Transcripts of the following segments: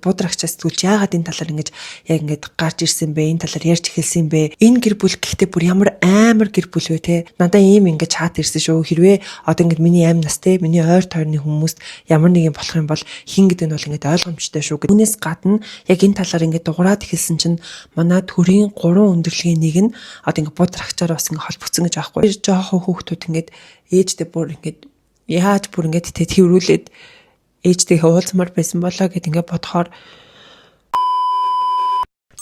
будрагчаас сэтгүүлч яагаад энэ талаар ингэж яг ингэж гарч ирсэн бэ? Энэ талаар ярьж эхэлсэн бэ? Энэ гэр бүл гэхдээ бүр ямар амар гэр бүл вэ те? Надаа ийм ингэж чат ирсэн шүү. Хэрвээ одоо ингэж миний амь нас те, миний ойр тойрны хүмүүст ямар нэг юм болох юм бол хин гэдэг нь бол ингэж ойлгомжтой шүү гэдэг. Үүнээс гадна яг энэ талаар ингэж дуурайд эхэлсэн чинь манай төрийн 3 өндөрлөгийн нэг нь одоо ингэ будрагчаар бас ингэ холбогдсон гэж аахгүй. Жоохон хүүхдүүд ингэж ээжтэй бүр ингэж яаж бүр ингэж тэрврүүлээд ээжтэйгээ уулзмаар байсан болоо гэд ингэ бодохоор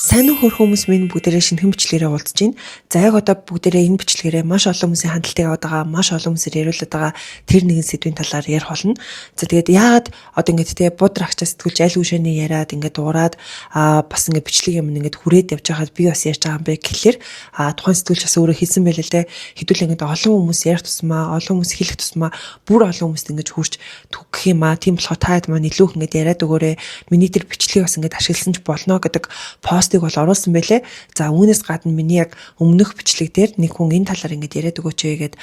сайн уу хүмүүс минь бүгдээрээ шинэхэн бичлэгээрээ уулзж байна. За яг одоо бүгдээрээ энэ бичлэгээрээ маш олон хүмүүсийн хандлтыг аваад байгаа, маш олон хүмүүсээр яриулаад байгаа тэр нэгэн сэдвийн талаар ярих болно. За тэгээд яагаад одоо ингэж те будрагчаас сэтгүүлч аль үшэний яриад ингэ дуурайд бас ингэ бичлэг юм ингэ хүрээд явж байгаад би бас ярьж байгаа юм бэ гэхлээр тухайн сэтгүүлч бас өөрөө хэлсэн байлээ л те хэдүүл ингэ олон хүмүүс ярих тусмаа, олон хүмүүс хэлэх тусмаа бүр олон хүмүүст ингэ хурж түгэх юм аа. Тийм болохоор таад маань илүү их ингэ яриад өгөөрэй. Миний тэр бичлэгийг бас ингэ ашигласан ч болно гэдэг постыг бол оруулсан байлээ. За үүнээс гадна миний яг өмнөх бичлэг дээр нэг хүн энэ талаар ингэж яриад өгөөч гэгээд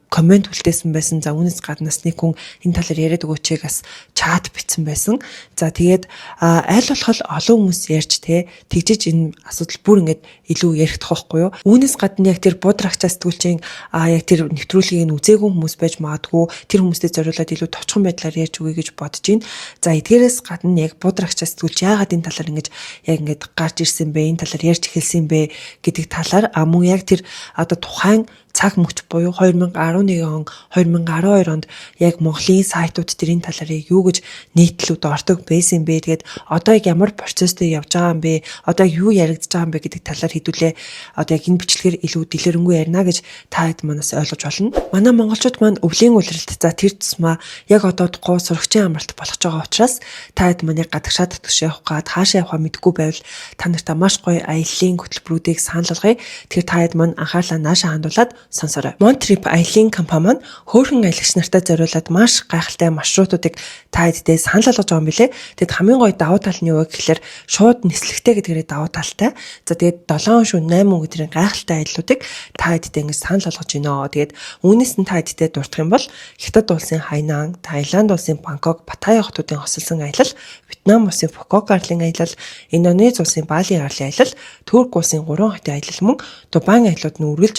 коммент үлдээсэн байсан. За үүнээс гаднаас нэг хүн энэ талаар яриад өгөөч гээс чат бичсэн байсан. За тэгээд аль болох олон хүмүүс ярьж те тэгжиж энэ асуудал бүр ингэж илүү яригдах байхгүй юу. Үүнээс гадна яг тэр будрагчаас сэтгүүлчийн яг тэр нэвтрүүлгийг нь үзээгүй хүмүүс байж магадгүй тэр хүмүүстэй зориулаад илүү товчхон байдлаар ярьж өгье гэж бодож байна. За эдгээрээс гадна яг будрагчаас сэтгүүлч яагаад энэ талаар ингэж яг ингэж гарч ирсэн бэ? Энэ талаар ярьж эхэлсэн бэ гэдэг талаар мөн яг тэр одоо тухайн цаг мөч буюу 2011 он 2012 онд яг Монголын сайтууд тэрийн талаар юу гэж нийтлүүд ордог байсан бэ? Тэгээд одоо яг ямар процесстэй явж байгаа юм бэ? Одоо юу яригдж байгаа юм бэ гэдэг талаар хэдүүлээ одоо яг энэ бичлэгээр илүү дэлгэрэнгүй ярина гэж та хэд манаас ойлгож болно. Манай монголчууд маань өвлийн улиралд за тэр тусмаа яг одоодгүй сурагчийн амралт болох байгаа учраас та хэд маань яг гадагшаа татгаш явах гад хаашаа явахаа мэдгүй байвал та нартай маш гоё аяллаа хөтөлбөрүүдийг санал болгоё. Тэгэхээр та хэд маань анхаарлаа наашаа хандуулад сонсорой. Montrip аялын компани маань хөөрхөн аялагч нартай зориулаад маш гайхалтай маршрутуудыг та хэддээ санал болгож байгаа юм билэ. Тэгэд хамгийн гоё давуу тал нь юу вэ гэхээр шууд нислэгтэй гэдгээрээ давуу талтай. За тэгээд 7 шөнө 8 өдрийн гайхалтай аяллуудыг та хэддээ ингэ санал болгож байна. Тэгээд үүнээс нь та хэддээ дурдах юм бол Хятад улсын Хайнан, Таиланд улсын Бангкок, Паттайя хотуудын хосолсон аялал, Вьетнам улсын Фукуок арлын аялал, Индонез улсын Бали арлын аялал, Турк улсын 3 хотын аялал мөн Дубайн аяллууд нь үргэлж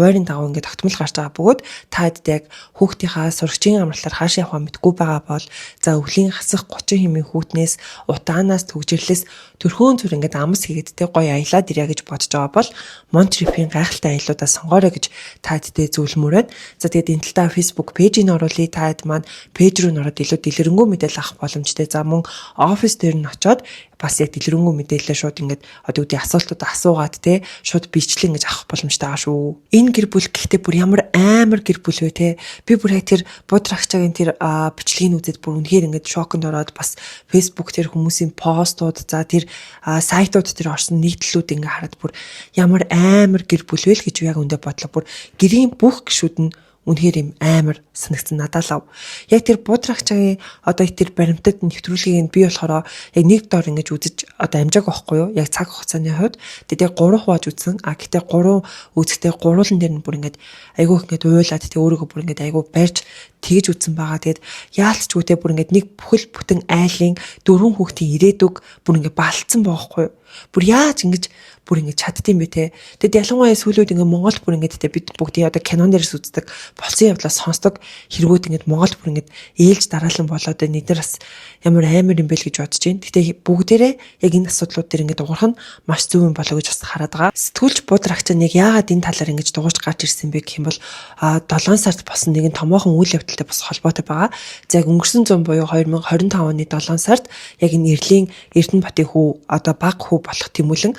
хуваарийн дагуу ингээд тогтмол гарч байгаа бөгөөд та хэд яг хүүхдийнхаа сурагчийн амралтаар хаашаа явах мэдгүй байгаа бол за өвлийн хасах 30 хэмээн хүүтнээс утаанаас төгжрлээс төрхөөн зүр ингээд амс хийгээдтэй гоё аялаад ирья гэж бодож байгаа бол Montrip-ийн гайхалтай аяллуудаа сонгоорой гэж та хэдтэй зөвлөмөрөөд за тэгээд энэ талдаа Facebook пэйжийг оруулъя. Та хэд маань пэйж рүү ороод илүү дэлгэрэнгүй мэдээлэл авах боломжтой. За мөн офис дээр нь очоод бас яг дэлгэрэнгүй мэдээлэл шууд ингээд одоо үүдээ асуултууд асуугаад те шууд бичлэн гэж авах боломжтой байгаа шүү. Энэ гэр бүл гэхдээ бүр ямар амар гэр бүл вэ те. Би бүр яг тэр будрагчаагийн тэр бичлэгийг үзээд бүр үнэхээр ингээд шоконд ороод бас Facebook тэр хүмүүсийн постууд за тэр сайтууд тэр орсон нийтлэлүүд ингээд хараад бүр ямар амар гэр бүл вэ л гэж яг өндөө бодлоо. Бүр гэрийн бүх гишүүд нь үнэхээр юм амар санагдсан надад лав. Яг тэр будрагчаагийн одоо тэр баримтад нэвтрүүлгийг би болохоор яг нэг доор ингэж үзэж одоо амжааг байхгүй юу? Яг цаг хугацааны хувьд тэгээд 3 хувааж үзсэн. Гэтээ 3 үзэхдээ гуруулан дээр нь бүр ингэж айгүй ингэж уйлаад тэгээд өөрийгөө бүр ингэж айгүй барьж тэгж үзсэн байгаа. Тэгээд яалтчгүй те бүр ингэж нэг бүхэл бүтэн айлын 4 хүүхдийн ирээдүг бүр ингэж балтсан байхгүй юу? Бүр яаж ингэж бүр ингэж чаддсан бэ те. Тэгэд ялангуяа сүүлүүд ингэ Монголд бүр ингэж те бид бүгдийн одоо кинон дээрс үздэг болсон явдлаа сонсдог хэрэгүүд ингэ Монголд бүр ингэ ээлж дараалан болоод энэ дээр бас ямар амар юм бэ л гэж бодож байна. Гэтэ бүгдээрээ яг энэ асуудлууд дээр ингэ дуурах нь маш зөв юм болоо гэж бас хараад байгаа. Сэтгүүлч будрагчныг яагаад энэ талаар ингэж дуурч гарч ирсэн бэ гэх юм бол 7 сард босон нэгэн томоохон үйл явдалтай бас холбоотой байгаа. За яг өнгөрсөн 100 буюу 2025 оны 7 сард яг энэ Эрлийн Эрдэнэбатын хүү одоо баг хүү болох Тэмүүлэн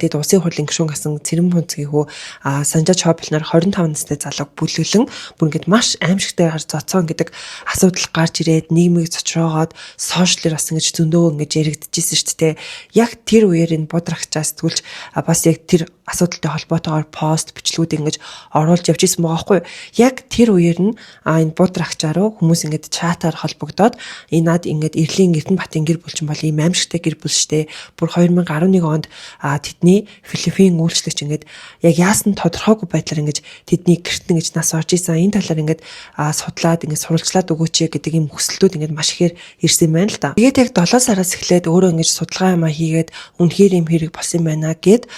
тэгээд улсын хурлын гишүүн гасан Цэрэн Бунцгийн хүү Санжаа Чопл нар 25 настай залууг бүлэглэн бүр ингэж маш аимшигтай хар цоцсон гэдэг асуудал гарч ирээд нийгмийг цочроогоод сошиалэр бас ингэж зөндөө ингэж яригдчихсэн шүү дээ. яг тэр үеэр энэ бодрагчаас сэтгүүлч бас яг тэр асуудалтай холбоотойгоор пост бичлэгүүд ингэж оруулж явж исэн байгаа байхгүй юу. Яг тэр үеэр нь энэ бодрагчаар хүмүүс ингэж чатаар холбогдоод энэ над ингэж Эрлийн Эрдэнэбатын гэр бүл чинь бол ийм аимшигтай гэр бүл штэ. Бүр 2011 онд тэдний Филиппин үйлчлэгч ингэж яг яасан тодорхойгүй байдлаар ингэж тэдний гэрт ингэж нас орж исэн. Энэ талаар ингэж судлаад ингэж сурвалжлаад өгөөч гэдэг ийм хүсэлтүүд ингэж маш ихээр ирсэн байна л да. Тэгээд яг 7 сараас эхлээд өөрөө ингэж судалгаа юмаа хийгээд үнэхээр ийм хэрэг болсон байна гэд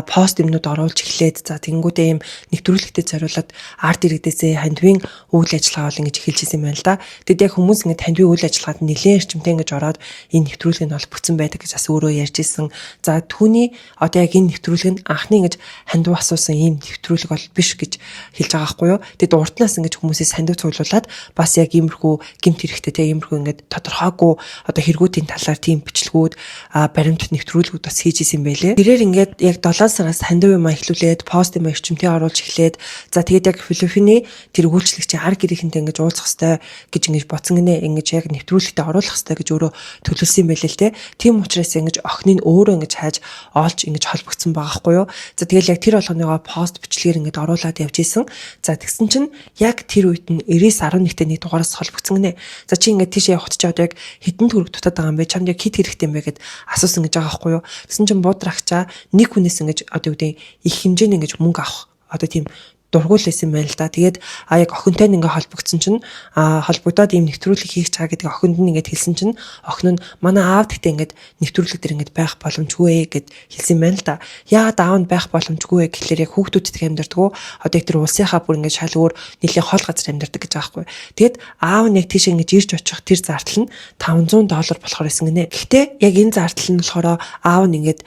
пост юмнууд оруулж эхлээд за тэнгүүдээ ийм нэвтрүүлэгтэд зориулаад арт иргэдээсээ хандвийн үйл ажиллагаа бол ингэж эхэлж исэн байна л да. Тэгэд яг хүмүүс ингэж хандвийн үйл ажиллагаанд нэлээд эрчимтэй ингэж ороод энэ нэвтрүүлэг нь холбогдсон байдаг гэж бас өөрөө ярьж исэн. За түүний одоо яг энэ нэвтрүүлэг нь анхны ингэж хандив асуусан ийм нэвтрүүлэг бол биш гэж хэлж байгаа байхгүй юу. Тэгэд урднаас ингэж хүмүүсээс хандив цуглуулад бас яг иймэрхүү гэмт хэрэгтэй те иймэрхүү ингэж тодорхойгүй одоо хэрэгүүдийн талаар тийм бичлэгүүд баримт нэвтрүүлгүүд бас хийж исэн байлээ. Тэрээр ингээд яг 7 сараас хандив юм эхлүүлээд пост юм эрчимтэй оруулж эхлээд за тэгээд яг Филиппиний тэр үйлчлэгчийн ар гэрийнхэнтэй ингэж уулзах хэрэгтэй гэж ингэж боцсон гинэ ингэж яг нэвтрүүлэгтээ оруулах хэрэгтэй гэж өөрөө төлөвлөсөн юм байлээ л те. Тийм учраас ингэж охиныг өөрөө ингэж хайж олж ингэж холбогдсон байгаа байхгүй юу. За тэгэл яг тэр болгоныгоо пост бичлэгээр ингэж оруулаад явж исэн. За тэгсэн чинь яг тэр үед нь 99.11-тэй нэг дугаараас холбогдсон гинэ. За чи ингэж тийшээ явахт чи одоо яг хэдэн төгрөг дутаад байгаа юм бэ? Чамд яг хэд хэрэгтэй юм бэ гэд асуусан гэж байгаа байхгүй юу. Тэгсэн чинь буудрагчаа нэг хүнээс ингэж одоо юу гэдэг их хэмжээний ингэж мөнгө авах одоо тийм дургуулсан байна л да. Тэгээд яг охинтой ингээ холбогдсон чинь холбогдоод ийм нэвтрүүлэг хийх чагаа гэдэг охинд нь ингээд хэлсэн чинь охин нь манай аав гэхдээ ингээд нэвтрүүлэг дээр ингээд байх боломжгүй гэд хэлсэн байна л да. Яагаад аав нь байх боломжгүй вэ гэхлээр яг хүүхдүүдтэй амьдэрдэг. Одоо яг тэр улсынхаа бүр ингээд шал өөр нэлийн хол газар амьдэрдэг гэж байгаа байхгүй. Тэгэд аав нь яг тийш ингээд ирж очих тэр зардал нь $500 болохоор исэн гинэ. Гэхдээ яг энэ зардал нь болохоор аав нь ингээд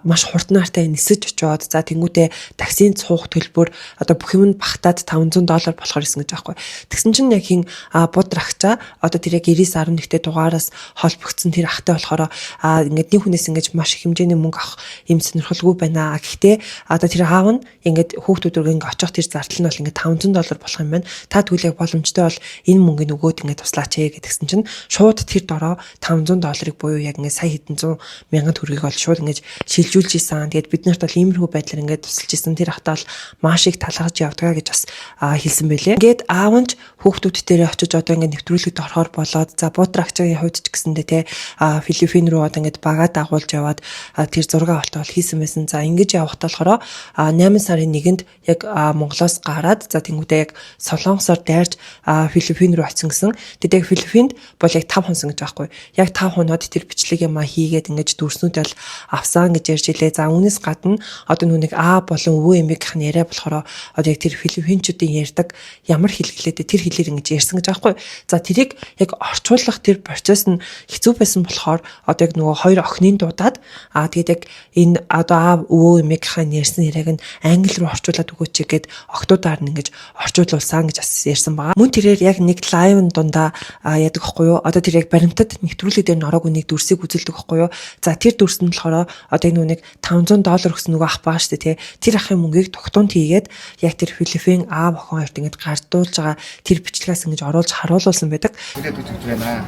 маш хурднаартай нисэж очиод за тэнгуүтээ таксийн цуух төлбөр одоо бүх юм багтаад $500 болохоор исэн гэж байгаа байхгүй. Тэгсэн чинь яг хин будрагчаа одоо тэр яг 99.11-тэй дугаараас холбогдсон тэр ахтай болохоор ингээд нэг хүнээс ингээд маш их хэмжээний мөнгө авах юм сонирхолгүй байна. Гэхдээ одоо тэр аав нь ингээд хүүхдүүд рүү ингээд очих тэр зардал нь бол ингээд $500 болох юм байна. Та тэгвэл яг боломжтой бол энэ мөнгөний өгөөд ингээд туслаач гэдгсэн чинь шууд тэр дороо $500 буюу яг ингээд сая хэдэн 100,000 төгрөгийг бол шууд ингээд шилжүүлж исэн. Тэгээд бид нарт бол иймэрхүү байдлаар ингээд тусалж исэн. Тэр ахтай бол маш их талхаж явдгаа гэж бас хэлсэн байлээ. Ингээд аав нь хүүхдүүд дээр очиж одоо ингээд нэвтрүүлэгт орохоор болоод за буудрагчгийн хувьд ч гэсэндээ те Филиппин руу одоо ингээд багаа дагуулж яваад тэр зураг авалт бол хийсэн байсан. За ингэж явахтаа болохоор 8 сарын 1-нд яг Монголоос гараад за тэнгуүдээ яг Солонгосоор дайрч Филиппин руу очсон гэсэн. Тэд яг Филиппинд бол яг 5 хонсон гэж байхгүй. Яг 5 хоноод тэр бичлэг юм хийгээд ингэж дүрснүүд бол авсан гэж ярьж илээ. За үүнээс гадна одоо нүг А болон өвөө эмээгийнх нь яриа болохоор одоо яг тэр филиппинчүүдийн ярьдаг ямар хэлгэлээд тэр хэлээр ингэж ярьсан гэж байгаа хгүй. За тэрийг яг орчуулах тэр процесс нь хэцүү байсан болохоор одоо яг нөгөө хоёр охиныг дуудаад тэгээд яг энэ одоо аав өвөө эмээгийнх нь ярьсан яриаг нь англи руу орчуулад өгөөч гэгээд охтуудаар нь ингэж орчуулсан гэж бас ярьсан байгаа. Мөн тэрээр яг нэг лайв дундаа яадаг хгүй юу. Одоо тэр яг баримтад нэвтрүүлэг дээр н ороогүй нэг дүрсийг үзүүлдэг хгүй юу. За тэр дүрс нь болохоор одоо яг нэг $500 өгсөн нөгөө ах баа штэ тий. Тэр ахын мөнгийг тогтоонд хийгээд яг тэр Филиппин аав охин хоёрт ингэж гардуулж байгаа тэр бичлэгээс ингэж оруулж харуулсан байдаг. Тэгээд үтгэж байна.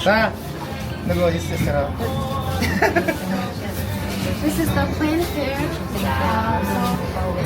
За нөгөө хийсээр This is the plan fair.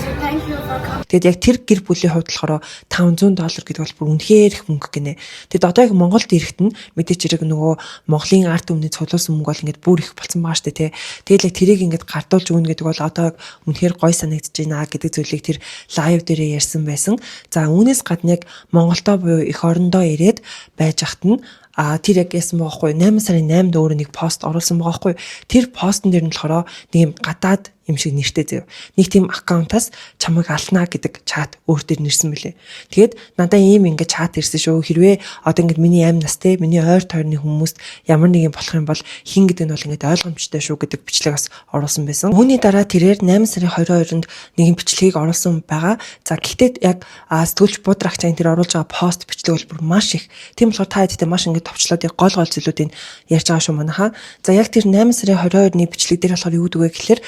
So thank you for coming. Тэгэд яг тэр гэр бүлийн хувьд болохоор $500 гэдэг бол бүр үнэхээр их мөнгө гинэ. Тэгэд одоо яг Монголд ирэхэд нь мэдээч хэрэг нөгөө Монголын арт өмнөд цуглуулсан мөнгө бол ингээд бүр их болсон байгаа штэ тий. Тэгэл яг тэрийг ингээд гардуулж өгнө гэдэг бол одоо үнэхээр гой санагдаж байна гэдэг зүйлийг тэр лайв дээрээ ярьсан байсан. За үүнээс гадна яг Монголдоо буюу эх орондоо ирээд байж хат нь тэр яг яасан байгаа хгүй 8 сарын 8-нд өөрөө нэг пост оруулсан байгаа хгүй. Тэр постн дээр нь болохоор нэг юм гадаад юм шиг нэртэй заяа. Нэг тийм аккаунтаас чамайг алнаа гэдэг чат өөр дээр нэрсэн мөлий. Тэгээд надаа ийм ингээд чат ирсэн шүү. Хэрвээ одоо ингээд миний амь настай, миний ойр тойрны хүмүүст ямар нэг юм болох юм бол хин гэдэг нь бол ингээд ойлгомжтой шүү гэдэг бичлэг бас оруулсан байсан. Үүний дараа тэрээр 8 сарын 22-нд нэг юм бичлэгийг оруулсан байгаа. За гэхдээ яг сэтгүүлч Будрагчийн тэр оруулж байгаа пост бичлэг бол бүр маш их. Тийм болохоор та хэдтэй маш ингээд товчлоод яг гол зүйлүүдийг ярьж байгаа шүү манайхаа. За яг тэр 8 сарын 22-ны бичлэг дээр болохоор юу гэдэг вэ гэхээр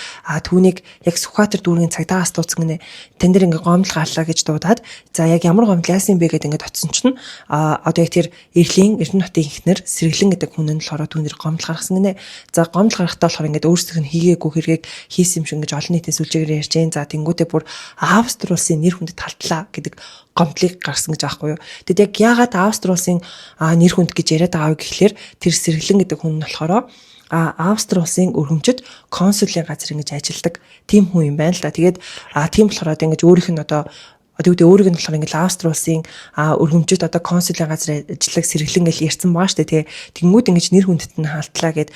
түүнийг яг Сүхбаатар дүүргийн цагдаагаас дууцсан гинэ. Тэн дээр ингээ гомдол гарлаа гэж дуудаад за яг ямар гомдол яасан бэ гэдэг ингээ утсан чинь одоо яг тэр Эрдэнэ хотын инхнэр Сэргэлэн гэдэг хүн нь болохоор түүнээр гомдол гаргасан гинэ. За гомдол гаргахтаа болохоор ингээ өөрсдөх нь хийгээгүй хэрэгийг хийсэн юм шиг ингээ олон нийтийн сүлжээгээр ярьж जैन. За тэнгуүтээ бүр Австри улсын нэр хүндэд талтлаа гэдэг гомдлыг гаргасан гэж аахгүй юу. Тэгэд яг яагаад Австри улсын нэр хүнд гэж яриад байгаа вэ гэхлээр тэр Сэргэлэн гэдэг хүн нь болохоор Австри улсын өргөмжид консулын газар ингэж ажилладаг тийм хүн юм байна л да. Тэгээд тийм болохоор ингэж өөрийнх нь одоо өөрийг нь болохоор ингээл Австри улсын өргөмжид одоо консулын газар ажиллах Сэргэлэн гэж ярьсан байгаа шүү дээ. Тэнгүүд ингэж нэр хүндэд нь халтлаа гэд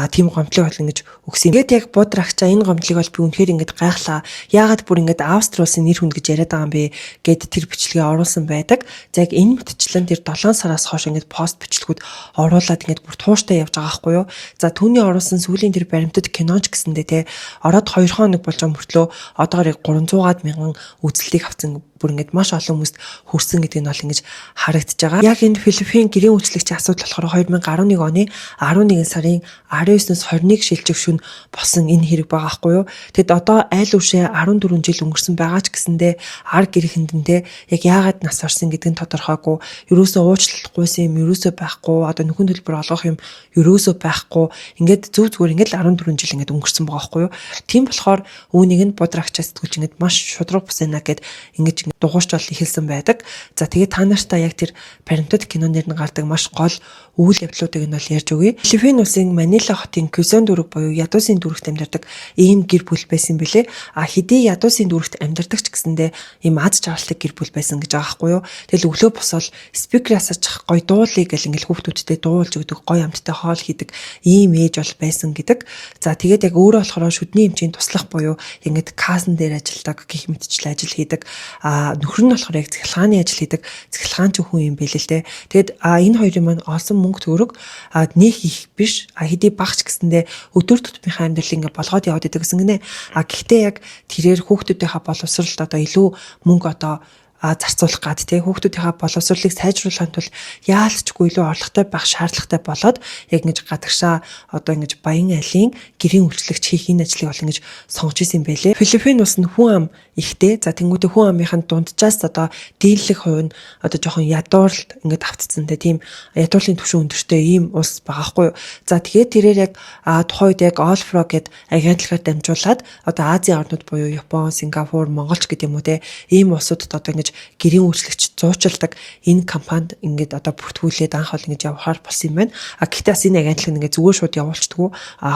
тийм гомдлыг бол ингэж өгсөн. Ингээд яг Будрагчаа энэ гомдлыг бол би үнэхээр ингэж гайхлаа. Яагаад бүр ингэж Австри улсын нэр хүнд гэж яриад байгаа юм бэ гэд тэр бичлэгээ оруулсан байдаг. За яг энэ мэтчлэн тэр 7 сараас хойш ингэж пост бичлэгүүд оруулаад ингэж бүр тууштай явж байгаа байхгүй юу. За түүний оруулсан сүүлийн тэр баримтат киноч гэсэндээ те ороод 2 хоног болж байгаа мөртлөө одоогоор 300-аад мянган үзэлтийг авсан бүр ингэж маш олон хүмүүст хүрсэн гэдэг нь бол ингэж харагдаж байгаа. Яг энэ Филиппин гэрийн үйлчлэгчийн асуудал болохоор 2011 оны 11 сарын 19-ноос 21 шилжих шөнө болсон энэ хэрэг байгаа байхгүй юу. Тэгэд одоо айл үшээ 14 жил өнгөрсөн байгаа ч гэсэндээ ар гэрхэндэнтэй яг яагаад нас орсон гэдэг нь тодорхойгүй. Ерөөсөө уучлалтгүйсэн юм, ерөөсөө байхгүй, одоо нөхөн төлбөр олгох юм ерөөсөө байхгүй. Ингээд зөв зүгээр ингээд 14 жил ингээд өнгөрсөн байгаа байхгүй юу. Тийм болохоор үүнийг нь Будрагчаас сэтгүүлч ингээд маш шудраг бусна гэд ингэж дугуйч бол ихэлсэн байдаг. За тэгээд та нартай яг тэр баримтат кинонэр нь гардаг маш гол үйл явдлуудыг нь бол ярьж өгье. Филиппин улсын Манила хотын Quezon дүүрэг буюу Ядуусын дүүрэгт амьдардаг ийм гэр бүл байсан бэлээ. Хэдий Ядуусын дүүрэгт амьдардаг ч гэсэндээ ийм аз жаргалтай гэр бүл байсан гэж байгаа байхгүй юу. Тэгэл өглөө босвол спикераас ачих гой дуулыг гэл ингээл хүүхдүүдтэй дуулж өгдөг, гой амттай хоол хийдэг ийм ээж бол байсан гэдэг. За тэгээд яг өөрөө болохоор шүдний эмчийн туслах буюу ингээд касан дээр ажилладаг гэх мэтчлэн ажил хийдэг. Нөхөр нь болохоор яг цахилгааны ажил хийдэг цахилгаанч хүн юм байл л дээ. Тэгэд энэ хоёрын маань олсон мөнгө төгрөг нэг их биш хэдий багч гэсэндээ өдөр тутмынхаа амьдрал ингээ болгоод яваад идэг гэсэн гинэ. Гэхдээ яг тэрээр хүүхдүүдийнхаа боловсролд одоо илүү мөнгө одоо зарцуулах гад те хүүхдүүдийнхээ боловсролыг сайжруулахын тулд яалтчгүй илүү орлоготой байх шаардлагатай болоод яг ингэж гадагшаа одоо ингэж баян айлын гэрийн үйлчлэгч хийх энэ ажлыг бол ингэж сонгож исэн байлээ. Филиппин улс нь хүн ам ихтэй. За тэнгуүтэ хүн амынхын дунджаас одоо дийлэх хувь нь одоо жоохон ядуурлт ингэж автцсан те тийм ядуурлын түвшин өндөртэй ийм улс байгаа хгүй юу. За тэгээд тэрээр яг тухайн үед яг Allfrog гэд агентлагаар дамжуулаад одоо Азийн орнууд буюу Япон, Сингапур, Монголч гэдэг юм уу те ийм улсуудад одоо ингэж гэрийн үйлчлэгч зуучилдаг энэ компанид ингээд одоо бүртгүүлээд анх бол ингэж явахаар болсон юм байна. Гэхдээ бас энэ агентлаг ингээд зүгээр шууд явуулчихдаггүй.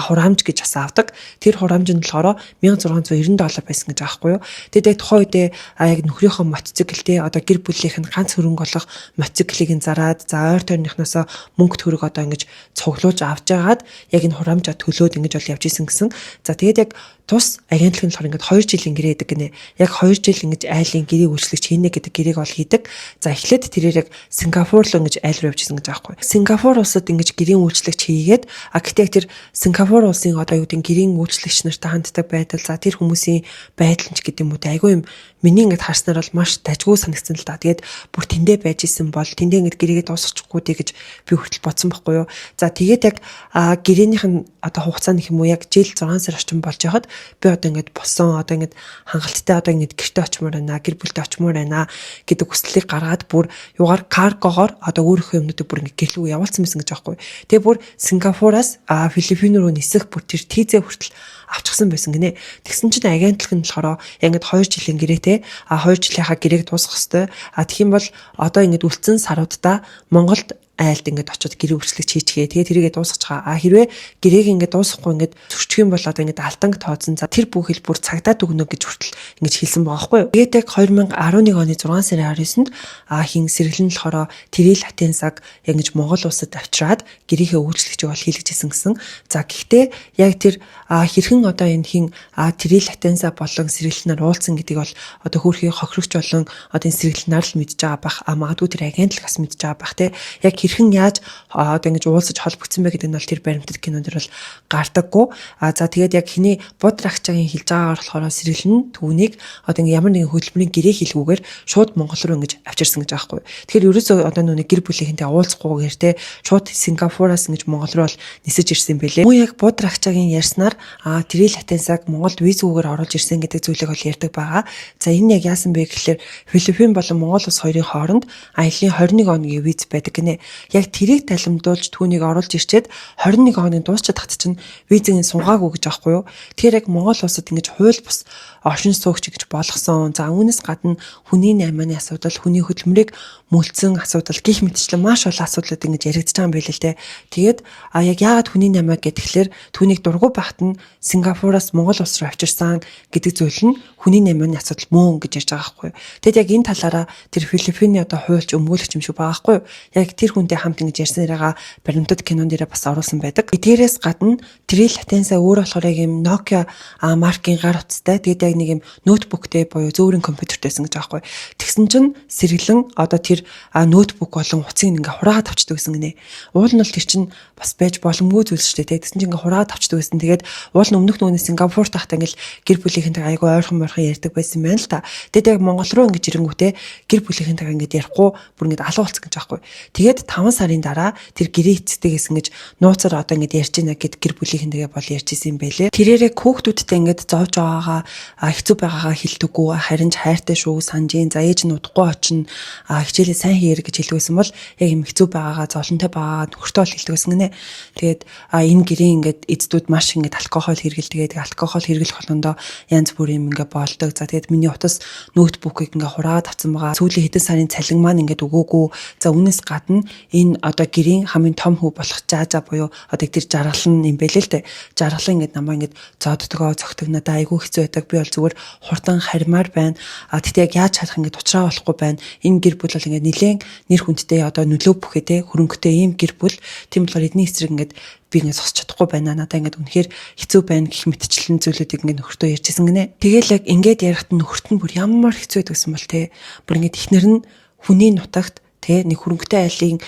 Хураамж гэж бас авдаг. Тэр хураамж нь болохоор $1690 байсан гэж аахгүй юу. Тэгээд тухайн үедээ яг нөхрийнхөө мотоциклтэй одоо гэр бүлийнх нь ганц хөрөнгө олох мотоциклыг нь зараад за ойр тойрныхноосоо мөнгө төгрөг одоо ингэж цуглуулж авч яагаад яг энэ хураамжаа төлөөд ингэж бол явж исэн гэсэн. За тэгээд яг тус агентлаг нь болохоор ингээд 2 жил ингэрээд гинэ. Яг 2 жил ингэж айлын гэрийн үйлчлэгч хийнэ гэдэг гэрээг бол хийдэг. За эхлээд тэрээр яг Сингапур руу ингэж айл руу явж исэн гэж аахгүй. Сингапур улсад ингэж гэрийн үйлчлэгч хийгээд гэхдээ яг тэр Сингапур улсын одоо юу гэдэг гэрийн үйлчлэгч нартай ханддаг байдал за тэр хүмүүсийн байдал ч гэдэг юм уу айгүй юм миний ингэж харснаар бол маш дажгүй санагдсан л да. Тэгээд бүр тэндээ байж исэн бол тэндээ ингэж гэрээгээ дуусгачихгүй дээ гэж би хүртэл бодсон байхгүй юу. За тэгээд яг гэрээнийх нь одоо хугацааны юм уу яг жил 6 сар орчим болж байхад би одоо ингэж болсон одоо ингэж хангалттай одоо ингэж гэртээ очимоор байна гэр бүлтэй очимоор байна гэдэг хүслийг гаргаад бүр югаар каргогоор одоо өөрийнхөө юмнуудыг бүр ингэ гэрлүү явуулсан байсан гэж аахгүй. Тэгээ бүр Сингапураас Филиппин руу нисэх бүр тэр тийзээ хүртэл авчихсан байсан гинэ. Тэгсэн чинь агентлаг нь болохоор ингэж 2 жилийн гэрээтэй 2 жилийнхаа гэрээг дуусгах хэвээр. Тэгэх юм бол одоо ингэж үлдсэн саруудаа Монголд айлд ингээд очиод гэрээ үйлчлэгч хийчихээ. Тэгээ тэрийгээ дуусгах. Хэрвээ гэрээг ингээд дуусгахгүй ингээд зөрчих юм бол одоо ингээд алданг тооцсон. За тэр бүхэл бүр цагдаа дүгнө гэж хүртэл ингэж хэлсэн байгаа байхгүй юу. Тэгээд яг 2011 оны 6 сарын 19-нд хин Сэргэлэн болохоор Тэрэл Хатенсаг яг ингэж Монгол улсад авчираад гэрийнхээ үйлчлэгчийг бол хийлгэжсэн гэсэн. За гэхдээ яг тэр хэрхэн одоо энэ хин Тэрэл Хатенса болон Сэргэлэнээр уулзсан гэдгийг бол одоо хөөрхий хохирогч болон одоо энэ Сэргэлэнаар л мэдж байгаа бах. Магадгүй тэр агентлагаас мэдж байгаа бах те. Яг хэрхэн яаж одоо ингэж уулзаж холбогдсон бэ гэдэг нь бол тэр баримтат кинонд бол гардаггүй. За тэгээд яг хиний Бодрагчагийн хэлж байгаагаар болохоор сэргэлэн түүнийг одоо ингэ ямар нэгэн хөдөлмөрийн гэрээ хийлгүүгээр шууд Монгол руу ингэж авчирсан гэж байгаа байхгүй. Тэгэхээр ерөөсөө одоо нүг гэр бүлийнхэнтэй уулзахгүйгээр те шууд Сингапураас ингэж Монгол руу бол нисэж ирсэн байлээ. Мөн яг Бодрагчагийн ярьснаар Тэрэл Хатенсаг Монголд визүүгээр оруулж ирсэн гэдэг зүйлийг бол ярьдаг байгаа. За энэ яг яасан бэ гэхээр Филиппин болон Монгол улс хоёрын хооронд аяллаа 21 хоногийн виз байдаг гинэ. Яг тэрийг таламжуулж түүнийг оруулж ирчээд 21 хоногийн дуусчаад тагт чинь визийн сунгаагүй гэж аахгүй юу. Тэгэхээр яг Монгол улсад ингэж хууль бус оршин суугч гэж болгосон. За үүнээс гадна хүний наймааны асуудал, хүний хөдөлмөрийг мөлцсөн асуудал гих мэтчлэн маш олон асуудлууд ингэж яригдж байгаа юм байл л те. Тэгээд яг яагаад хүний наймаа гэхэлэр түүнийг дургу багт нь Сингапураас Монгол улс руу авчирсан гэдэг зүйл нь хүний наймааны асуудал мөн гэж ярьж байгаа байхгүй юу. Тэгэд яг энэ талаараа тэр Филиппиний одоо хуульч өмгөөлөгч юм шиг байгаа байхгүй юу. Яг тэр хүнтэй хамт ингэж ярьсан яриагаа баримтат кинонд дээрээ бас оруулсан байдаг. Эдгээрээс гадна Тэрэл Хатенса өөр болохоор яг юм Nokia маркийн гар утастай. Тэгээд яг нэг юм ноутбуктэй буюу зөөврийн компьютертэйсэн гэж байгаа байхгүй. Тэгсэн чинь сэргэлэн одоо тэр ноутбук болон утсыг ингээ хураагаад авчдаг гэсэн гинэ. Уул нь бол тэр чинь бас байж боломгүй зүйл шүү дээ. Тэгсэн чинь ингээ хураагаад авчдаг гэсэн. Тэгээд уул нь өмнөх нөгөө Сингапурт тахтаа ингээл гэр бүлийнхэнтэй айгүй ойрхон ярьдаг байсан юм байна л та. Тэгээд яг Монгол руу ингээ ирэнгүүтээ гэр бүлийнхэнтэйгээ ингээ ярихгүй бүр ингээ алуулцсан гэж байгаа байхгүй. Тэгээд 5 сарын дараа тэр гэрээ эцэстэгээс ингээ нууцаар одоо ингээ ярьж ийна гэд гэр бүлийнхэнтэйгээ бол ярьж исэн юм байлээ. Тэрээрээ хүүхдүүдтэй ингээ зовж байгаагаа хэцүү байгаагаа хэлдэггүй харин ч хайртай шүү санжийн за ээж нь удахгүй очино хичээлээ сайн хийр гэж хэлвэсэн бол яг юм хэцүү байгаагаа золонтой байгаагаа нөхөртөө л хэлдэгсэн гинэ. Тэгээд энэ гэрээ ингээд эцдүүд маш ингээд алкогол хэргэлдэгээд алкогол хэрэглэх болгондоо янз бүрийн ингээд болдог. За тэгээд миний утас ноутбукийг ингээд хураагаад авсан байгаа. Сүүлийн хэдэн сарын цалин маань ингээд өгөөгүй. За үүнээс гадна энэ одоо гэрийн хамгийн том хүү болох жаажа буюу одоо тэр жаргал нь юм бэлээ л дээ. Жаргал ингээд намаа ингээд зоддгоо зөгтөг надаа айгүй хэцүү байдаг. Би бол зүгээр хурдан харимаар байна. Тэгтээ яг яаж чадах ингээд уучраа болохгүй байна. Энэ гэр бүл бол ингээд нэлээд нэр хүндтэй одоо нөлөө бүхэ те хөрөнгөтэй ийм гэр бүл. Тийм болохоор эдний эсрэг ингээд би ингээд зогсож чадахгүй байна. Надаа ингээд үнэхээр хэцүү байна гэх мэтчлэн зүйлүүдийг ингээд нөхөртөө ярьжсэн гинэ. Тэгэл яг ингээд ярихад нөхөрт нь бүр ямар хэцүү байдаг гэсэн бол те. Бүр ингээд ихнэр нь хүний нутагт те нэг хөрөнгөтэй айлын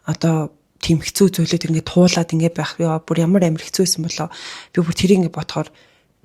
одоо тийм хэцүү зүйлүүд ингээд туулаад ингээд байх бүр ямар амар хэцүү байсан болоо. Би бүр тэрийг ингээд бодохоор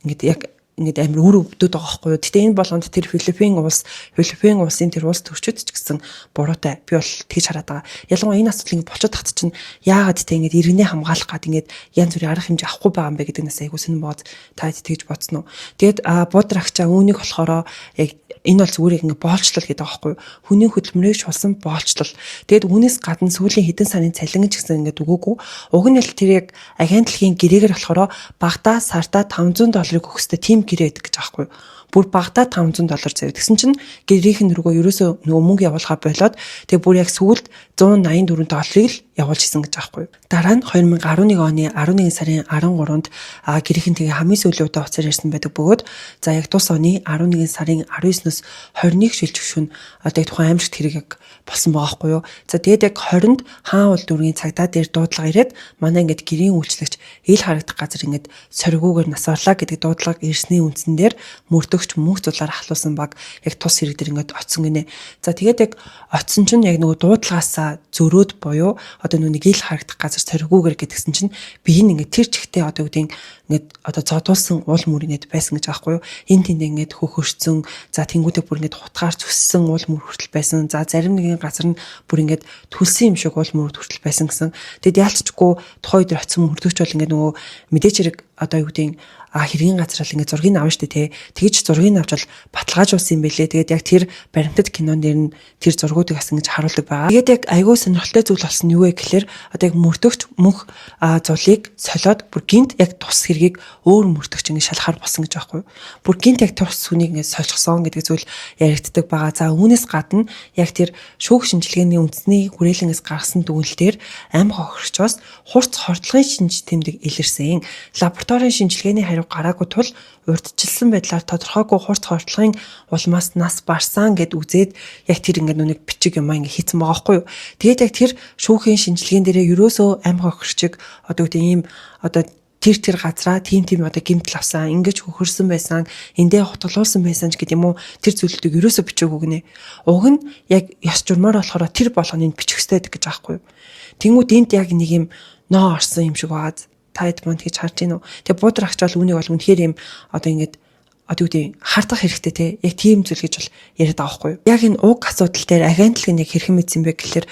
ингээд яг ингээд амар өөр өвдөд байгаа байхгүй юу. Гэтэ энэ болгонд тэр Филиппин улсын тэр улс төрчид ч гэсэн буруутай. Би бол тэгж хараад байгаа. Ялангуяа энэ асуудал ингээд болчиход тахт чинь яагаад тэ ингээд иргэнээ хамгаалах гад ингээд янз бүрийн арга хэмжээ авахгүй байгаа юм бэ гэдэг нас айгуу сонирн бод та тэгж бодсон уу. Тэгээд Бодрагчаа үүнийг болохоро яг энэ бол зүгээр ингээд боолчлол гэдэг байгаа байхгүй юу. Хүний хөдөлмөрийг шулсан боолчлол. Тэгээд үүнээс гадна сүүлийн хэдэн сарын цалин ч гэсэн ингээд өгөөгүй. Уг нь л тэр яг агентлагийн гэрээгээр болохоро багада сартаа $500 өгөхөстэй тим гэрээ байдаг гэж аахгүй юу. Бүр багада $500 заяа. Тэгсэн чинь гэрийнхэн рүүгөө ерөөсөө нөгөө мөнгө явуулахаа болоод тэгээ бүр яг сүүлд $184 л явуулж исэн гэж аахгүй юу. Дараа нь 2011 оны 11 сарын 13-нд гэрийнхэн тэгээ хамгийн сүүлийн удаа уцаар ярьсан байдаг бөгөөд за яг тус оны 11 сарын 19-ноос 21 шилжих шөнө одоо яг тухайн аймагт хэрэг яг болсон байгаа аахгүй юу. За тэгээд яг 20-нд хаан уул дүүргийн цагдаа дээр дуудлага ирээд манай ингээд гэрийн үйлчлэгч ил харагдах газар ингээд соргиугаар насварлаа гэдэг дуудлага ирсний үндсэн дээр мөрдөгч мөнх зулаар ахлуулсан баг яг тус хэрэг дээр ингээд оцсон гинэ. За тэгээд яг оцсон чинь яг нөгөө дуудлагаасаа зөрөөд буюу одоо нүг ил харагдах газар соргиугаар гэдгсэн чинь би энэ ингээд тэр чигтээ одоо үгдийн ингээд одоо зодуулсан уул мөр ингээд байсан гэж аахгүй юу. Энэ тэнд ингээд хөхөрцөн за тэнгуүдээ бүр ингээд хутгаар зүссэн уул мөр хүртэл байсан. За зарим нэгэн газар нь бүр ингээд төлсөн юм шиг уул мөр хүртэл байсан гэсэн. Тэгэд яалцчгүй тухайн үед оцсон мөрдөгч бол ингээд нөгөө мэдээч хэрэг одоо юу гэдэг хэргийн газар л ингээд зургийг авна штэ тий. Тэгж зургийг авч бол баталгаажуулсан юм бэлээ. Тэгээд яг тэр баримтат кинон дээр нь тэр зургуудыг бас ингэж харуулдаг байгаа. Тэгээд яг айгүй сонирхолтой зүйл болсон юу вэ гэхээр одоо яг мөрдөгч мөнх зулыг солиод бүр гинт яг тус хэргийг өөр мөрдөгч ингэ шалахаар болсон гэж байхгүй юу. Бүр гинт яг тус хүнийг ингэ сольчихсон гэдэг зүйл яригддаг байгаа. За үүнээс гадна яг тэр шүүх шинжилгээний үндэсний хүрээлэнгээс гаргасан дүгнэлтээр амь хохирчоос хурц хордлогын шинж тэмдэг илэрсэн. Лабораторийн шинжилгээний хариу гараагүй тул урьдчилсан байдлаар тодорхойгүй хурц хордлогын улмаас нас барсан гэд үзээд яг тэр ингээд нүг бичиг юм ингээд хийцэн байгаа байхгүй юу. Тэгээд яг тэр шүүхийн шинжилгээнд дээрээ ерөөсөө амь хохирчиг одоо үгүй ийм одоо тэр газраа тийм одоо гэмтэл авсан, ингэж хөхөрсөн байсан, эндээ хотголуулсан байсан ч гэдэм үү тэр зүйлүүдийг ерөөсө бичээгүй гинэ. Уг нь яг ёс журмаар болохоор тэр болгоныг бичих ёстой гэж аахгүй юу. Тэнгүүд энд яг нэг юм ноо орсон юм шиг байгаа. Тайд манд гэж харж гинөө. Тэгээ буудрагч бол үүнийг бол үнэхээр юм одоо ингэж одоо үгүй хардах хэрэгтэй те яг тийм зүйл гэж бол яриад байгаа байхгүй юу. Яг энэ уг асуудал дээр агентлаг нэг хэрхэн мэдсэн бэ гэхэлэр